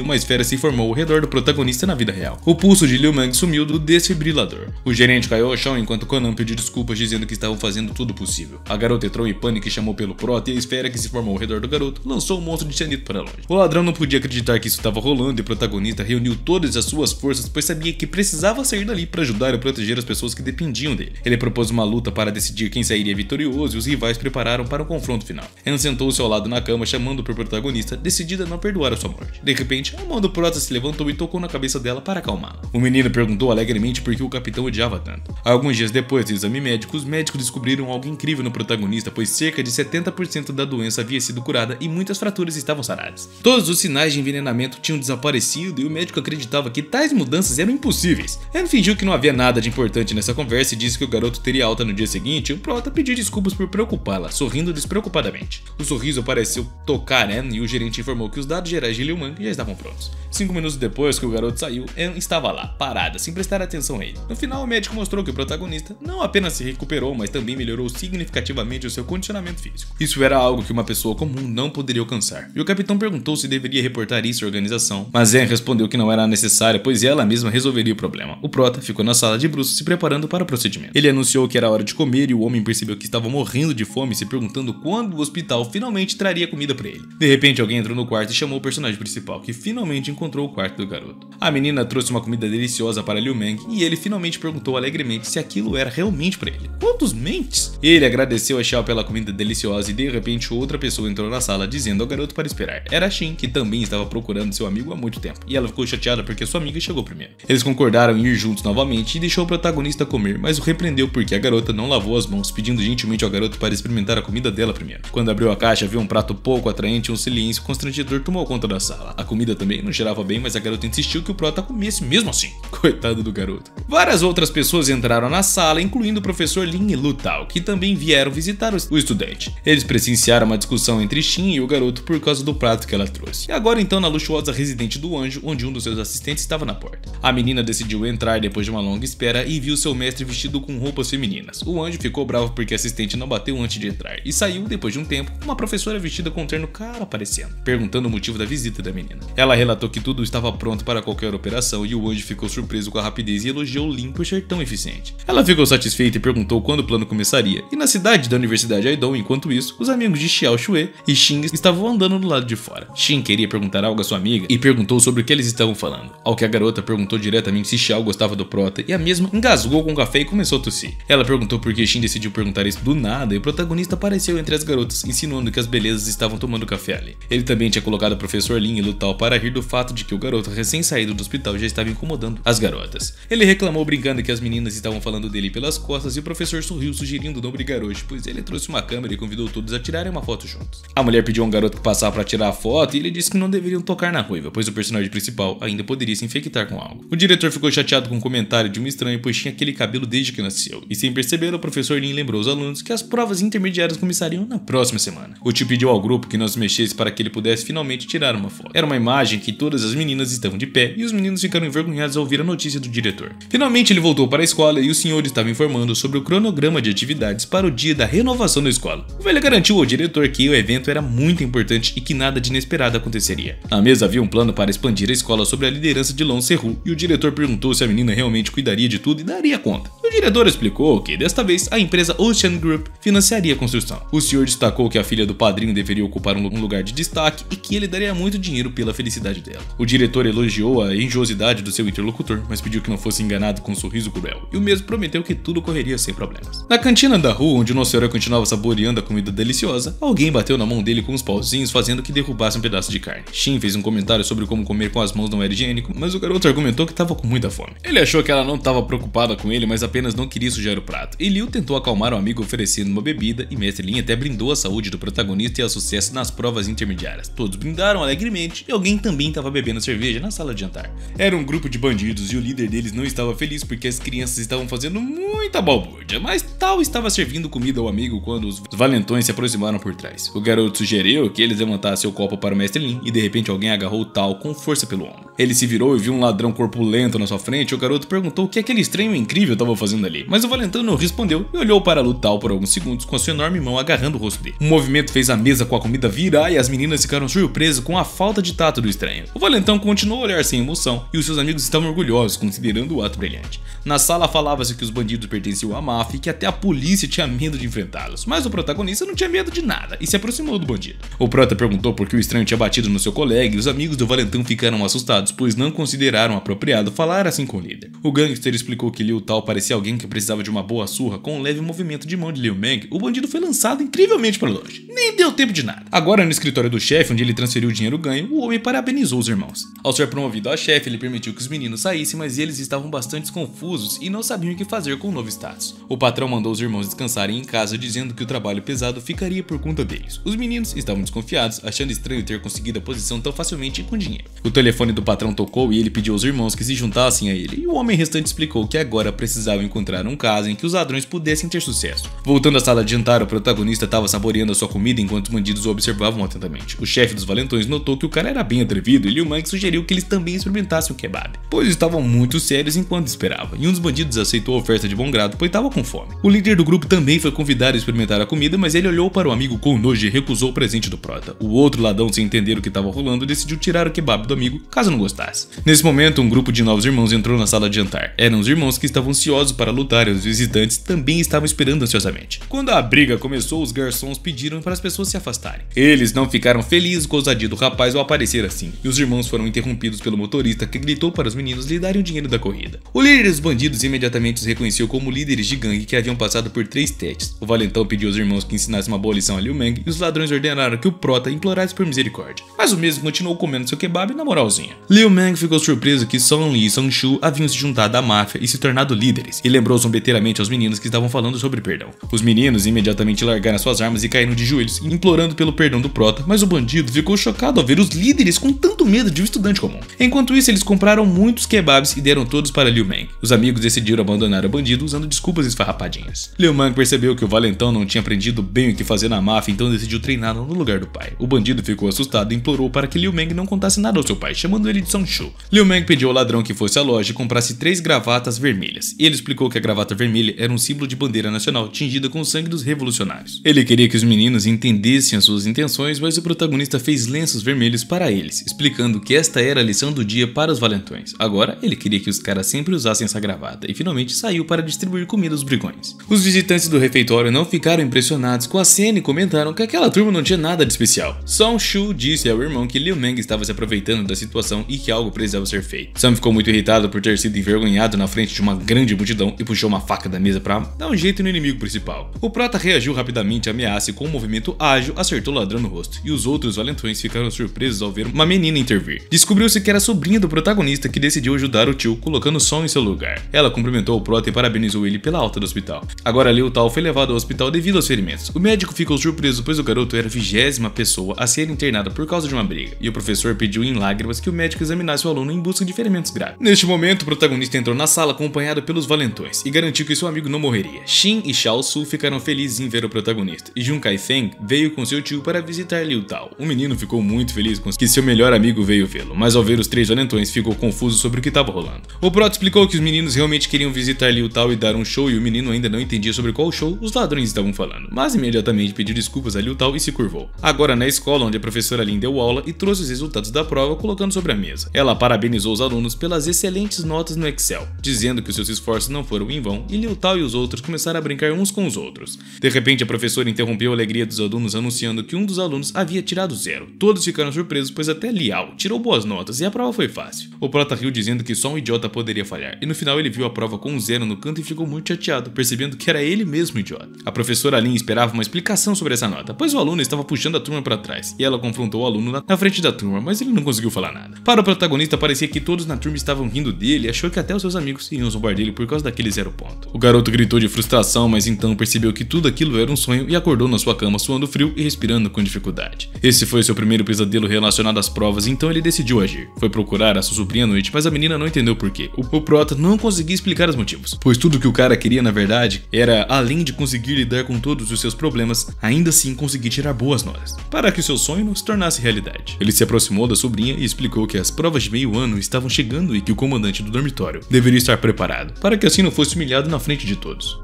uma esfera se formou ao redor do protagonista na vida real. O pulso de Liu Meng sumiu do desfibrilador. O gerente caiu ao chão enquanto Conan pediu desculpas, dizendo que estavam fazendo tudo possível. A garota entrou em pânico e chamou pelo prota, e a esfera que se formou ao redor do garoto lançou o monstro de cianeto para longe. O ladrão não podia acreditar que isso estava rolando e o protagonista reuniu todas as suas forças, pois sabia que precisava sair dali para ajudar e proteger as pessoas que dependiam dele. Ele propôs uma luta para decidir quem sairia vitorioso e os rivais prepararam para o confronto final. Anne sentou-se ao lado na cama, chamando por protagonista, decidida a não perdoar a sua morte. De repente, a mão do prota se levantou e tocou na cabeça dela para acalmá-la. O menino perguntou alegremente por que o capitão odiava tanto. Alguns dias depois do exame médico, os médicos descobriram algo incrível no protagonista, pois cerca de 70% da doença havia sido curada e muitas fraturas estavam saradas. Todos os sinais de envenenamento tinham desaparecido e o médico acreditava que tais mudanças eram impossíveis. Anne fingiu que não havia nada de importante nessa conversa e disse que o garoto teria alta no dia seguinte. O prota pediu desculpas por preocupá-la, sorrindo despreocupadamente. O sorriso pareceu tocar Anne e o gerente informou que os dados gerais de Liu Meng já estavam prontos. 5 minutos depois que o garoto saiu, Anne estava lá, parada, sem prestar atenção a ele. No final, o médico mostrou que o protagonista não apenas se recuperou, mas também melhorou significativamente o seu condicionamento físico. Isso era algo que uma pessoa comum não poderia alcançar. E o capitão perguntou se deveria reportar isso à organização, mas Anne respondeu que não era necessário, pois ela mesma resolveria o problema. O prota ficou na sala de bruços se preparando para o procedimento. Ele anunciou que era hora de comer e o homem percebeu que estava morrendo de fome, se perguntando quando o hospital finalmente traria comida para ele. De repente, alguém entrou no quarto e chamou o personagem principal, que finalmente encontrou o quarto do garoto. A menina trouxe uma comida deliciosa para Liu Meng e ele finalmente perguntou alegremente se aquilo era realmente para ele. Quantos mentes? Ele agradeceu a Xiao pela comida deliciosa deliciosa e de repente outra pessoa entrou na sala dizendo ao garoto para esperar. Era a Shin, que também estava procurando seu amigo há muito tempo, e ela ficou chateada porque sua amiga chegou primeiro. Eles concordaram em ir juntos novamente e deixou o protagonista comer, mas o repreendeu porque a garota não lavou as mãos, pedindo gentilmente ao garoto para experimentar a comida dela primeiro. Quando abriu a caixa, viu um prato pouco atraente e um silêncio constrangedor tomou conta da sala. A comida também não cheirava bem, mas a garota insistiu que o prota comesse mesmo assim. Coitado do garoto. Várias outras pessoas entraram na sala, incluindo o professor Lin e Lu Tao, que também vieram visitar o estudante. Eles presenciaram uma discussão entre Shin e o garoto por causa do prato que ela trouxe. E agora então na luxuosa residente do anjo, onde um dos seus assistentes estava na porta. A menina decidiu entrar depois de uma longa espera e viu seu mestre vestido com roupas femininas. O anjo ficou bravo porque a assistente não bateu antes de entrar e saiu, depois de um tempo, uma professora vestida com um terno cara aparecendo, perguntando o motivo da visita da menina. Ela relatou que tudo estava pronto para qualquer operação e o anjo ficou surpreso com a rapidez e elogiou Lin por ser tão eficiente. Ela ficou satisfeita e perguntou quando o plano começaria. E na cidade da Universidade Aidon, enquanto isso, os amigos de Xiao Xue e Xin estavam andando do lado de fora. Xin queria perguntar algo à sua amiga e perguntou sobre o que eles estavam falando, ao que a garota perguntou diretamente se Xiao gostava do prota e a mesma engasgou com o café e começou a tossir. Ela perguntou por que Xin decidiu perguntar isso do nada e o protagonista apareceu entre as garotas, insinuando que as belezas estavam tomando café ali. Ele também tinha colocado o professor Lin e Lu Tao para rir do fato de que o garoto recém-saído do hospital já estava incomodando as garotas. Ele reclamou brincando que as meninas estavam falando dele pelas costas e o professor sorriu sugerindo não brigar hoje, pois ele trouxe uma câmera e convidou todos a tirarem uma foto juntos. A mulher pediu a um garoto que passasse para tirar a foto e ele disse que não deveriam tocar na ruiva, pois o personagem principal ainda poderia se infectar com algo. O diretor ficou chateado com o comentário de um estranho, pois tinha aquele cabelo desde que nasceu, e sem perceber, o professor Lin lembrou os alunos que as provas intermediárias começariam na próxima semana. O tio pediu ao grupo que não se mexesse para que ele pudesse finalmente tirar uma foto. Era uma imagem que todas as meninas estavam de pé e os meninos ficaram envergonhados ao ouvir a notícia do diretor. Finalmente ele voltou para a escola e o senhor estava informando sobre o cronograma de atividades para o dia da renovação da escola. O velho garantiu ao diretor que o evento era muito importante e que nada de inesperado aconteceria. Na mesa havia um plano para expandir a escola sob a liderança de Long Se-hu e o diretor perguntou se a menina realmente cuidaria de tudo e daria conta. O diretor explicou que, desta vez, a empresa Ocean Group financiaria a construção. O senhor destacou que a filha do padrinho deveria ocupar um lugar de destaque e que ele daria muito dinheiro pela felicidade dela. O diretor elogiou a engenhosidade do seu interlocutor, mas pediu que não fosse enganado com um sorriso cruel, e o mesmo prometeu que tudo correria sem problemas. Na cantina da rua, onde o nosso herói continuava saboreando a comida deliciosa, alguém bateu na mão dele com uns pauzinhos, fazendo que derrubasse um pedaço de carne. Shin fez um comentário sobre como comer com as mãos não era higiênico, mas o garoto argumentou que estava com muita fome. Ele achou que ela não estava preocupada com ele, mas apenas não queria sujar o prato. E Liu tentou acalmar o amigo oferecendo uma bebida, e Mestre Lin até brindou a saúde do protagonista e ao sucesso nas provas intermediárias. Todos brindaram alegremente e alguém também estava bebendo cerveja na sala de jantar. Era um grupo de bandidos e o líder deles não estava feliz porque as crianças estavam fazendo muita balbúrdia, mas Tal estava servindo comida ao amigo quando os valentões se aproximaram por trás. O garoto sugeriu que eles levantassem o copo para o Mestre Lin e de repente alguém agarrou Tal com força pelo ombro. Ele se virou e viu um ladrão corpulento na sua frente e o garoto perguntou o que aquele estranho incrível estava fazendo ali, mas o valentão não respondeu e olhou para Lu Tao por alguns segundos com a sua enorme mão agarrando o rosto dele. Um movimento fez a mesa com a comida virar e as meninas ficaram surpresas com a falta de tato do estranho. O valentão continuou a olhar sem emoção e os seus amigos estavam orgulhosos considerando o ato brilhante. Na sala falava-se que os bandidos pertenciam à máfia e que até a polícia tinha medo de enfrentá-los, mas o protagonista não tinha medo de nada e se aproximou do bandido. O prota perguntou por que o estranho tinha batido no seu colega e os amigos do valentão ficaram assustados, pois não consideraram apropriado falar assim com o líder. O gangster explicou que Liu Tao parecia alguém que precisava de uma boa surra com um leve movimento de mão de Liu Meng. O bandido foi lançado incrivelmente para longe. Nem deu tempo de nada. Agora no escritório do chefe, onde ele transferiu o dinheiro ganho, o homem parabenizou os irmãos. Ao ser promovido a chefe, ele permitiu que os meninos saíssem, mas eles estavam bastante confusos e não sabiam o que fazer com o novo status. O patrão mandou os irmãos descansarem em casa, dizendo que o trabalho pesado ficaria por conta deles. Os meninos estavam desconfiados, achando estranho ter conseguido a posição tão facilmente e com dinheiro. O telefone do patrão tocou e ele pediu aos irmãos que se juntassem a ele, e o homem restante explicou que agora precisava encontrar um caso em que os ladrões pudessem ter sucesso. Voltando à sala de jantar, o protagonista estava saboreando a sua comida enquanto os bandidos o observavam atentamente. O chefe dos valentões notou que o cara era bem atrevido e Liu Meng sugeriu que eles também experimentassem o kebab, pois estavam muito sérios enquanto esperavam, e um dos bandidos aceitou a oferta de bom grado, pois estava com fome. O líder do grupo também foi convidado a experimentar a comida, mas ele olhou para o amigo com nojo e recusou o presente do prota. O outro ladrão, sem entender o que estava rolando, decidiu tirar o kebab do amigo, caso não gostasse. Nesse momento, um grupo de novos irmãos entrou na sala de jantar. Eram os irmãos que estavam ansiosos ansiosos para lutar e os visitantes também estavam esperando ansiosamente. Quando a briga começou, os garçons pediram para as pessoas se afastarem. Eles não ficaram felizes com a ousadia do rapaz ao aparecer assim, e os irmãos foram interrompidos pelo motorista que gritou para os meninos lhe darem o dinheiro da corrida. O líder dos bandidos imediatamente os reconheceu como líderes de gangue que haviam passado por 3 testes. O valentão pediu aos irmãos que ensinassem uma boa lição a Liu Meng e os ladrões ordenaram que o prota implorasse por misericórdia. Mas o mesmo continuou comendo seu kebab na moralzinha. Liu Meng ficou surpreso que Song Li e Song Shu haviam se juntado à máfia e se tornado líderes, e lembrou zombeteiramente aos meninos que estavam falando sobre perdão. Os meninos imediatamente largaram suas armas e caíram de joelhos, implorando pelo perdão do prota, mas o bandido ficou chocado ao ver os líderes com tanto medo de um estudante comum. Enquanto isso, eles compraram muitos kebabs e deram todos para Liu Meng. Os amigos decidiram abandonar o bandido usando desculpas esfarrapadinhas. Liu Meng percebeu que o valentão não tinha aprendido bem o que fazer na máfia, então decidiu treiná-lo no lugar do pai. O bandido ficou assustado e implorou para que Liu Meng não contasse nada ao seu pai, chamando ele de Song Shu. Liu Meng pediu ao ladrão que fosse à loja e comprasse 3 gravatas vermelhas. Ele explicou que a gravata vermelha era um símbolo de bandeira nacional tingida com o sangue dos revolucionários. Ele queria que os meninos entendessem as suas intenções, mas o protagonista fez lenços vermelhos para eles, explicando que esta era a lição do dia para os valentões. Agora, ele queria que os caras sempre usassem essa gravata e finalmente saiu para distribuir comida aos brigões. Os visitantes do refeitório não ficaram impressionados com a cena e comentaram que aquela turma não tinha nada de especial. Song Shu disse ao irmão que Liu Meng estava se aproveitando da situação e que algo precisava ser feito. Sam ficou muito irritado por ter sido envergonhado na frente de uma grande multidão e puxou uma faca da mesa para dar um jeito no inimigo principal. O prota reagiu rapidamente à ameaça e com um movimento ágil acertou o ladrão no rosto, e os outros valentões ficaram surpresos ao ver uma menina intervir. Descobriu-se que era a sobrinha do protagonista que decidiu ajudar o tio, colocando Song em seu lugar. Ela cumprimentou o prota e parabenizou ele pela alta do hospital. Agora Liu Tao foi levado ao hospital devido aos ferimentos. O médico ficou surpreso pois o garoto era a 20ª pessoa a ser internada por causa de uma briga, e o professor pediu em lágrimas que o médico examinasse o aluno em busca de ferimentos graves. Neste momento, o protagonista entrou na sala acompanhado pelos valentões e garantiu que seu amigo não morreria. Xin e Xiao Su ficaram felizes em ver o protagonista, e Jun Kaifeng veio com seu tio para visitar Liu Tao. O menino ficou muito feliz com que seu melhor amigo veio vê-lo, mas ao ver os 3 valentões ficou confuso sobre o que estava rolando. O prota explicou que os meninos realmente queriam visitar Liu Tao e dar um show, e o menino ainda não entendia sobre qual show os ladrões estavam falando, mas imediatamente pediu desculpas a Liu Tao e se curvou. Agora na escola, onde a professora Lin deu aula e trouxe os resultados da prova colocando sobre a mesa. Ela parabenizou os alunos pelas excelentes notas no Excel, dizendo que os seus esforços não foram em vão, e Liu Tao e os outros começaram a brincar uns com os outros. De repente, a professora interrompeu a alegria dos alunos anunciando que um dos alunos havia tirado 0. Todos ficaram surpresos, pois até Liao tirou boas notas e a prova foi fácil. O prota riu dizendo que só um idiota poderia falhar, e no final ele viu a prova com um 0 no canto e ficou muito chateado, percebendo que era ele mesmo o idiota. A professora Lin esperava uma explicação sobre essa nota, pois o aluno estava puxando a turma para trás, e ela confrontou o aluno na frente da turma, mas ele não conseguiu falar nada. Para o protagonista, parecia que todos na turma estavam rindo dele e achou que até os seus amigos iriam zombar dele por causa daquele 0 ponto. O garoto gritou de frustração, mas então percebeu que tudo aquilo era um sonho e acordou na sua cama suando frio e respirando com dificuldade. Esse foi seu primeiro pesadelo relacionado às provas, então ele decidiu agir. Foi procurar a sua sobrinha à noite, mas a menina não entendeu por quê. O prota não conseguia explicar os motivos, pois tudo que o cara queria na verdade era, além de conseguir lidar com todos os seus problemas, ainda assim conseguir tirar boas notas, para que seu sonho não se tornasse realidade. Ele se aproximou da sobrinha e explicou que as provas de meio ano estavam chegando e que o comandante do dormitório deveria estar preparado, para que assim não fosse humilhado na frente de todos.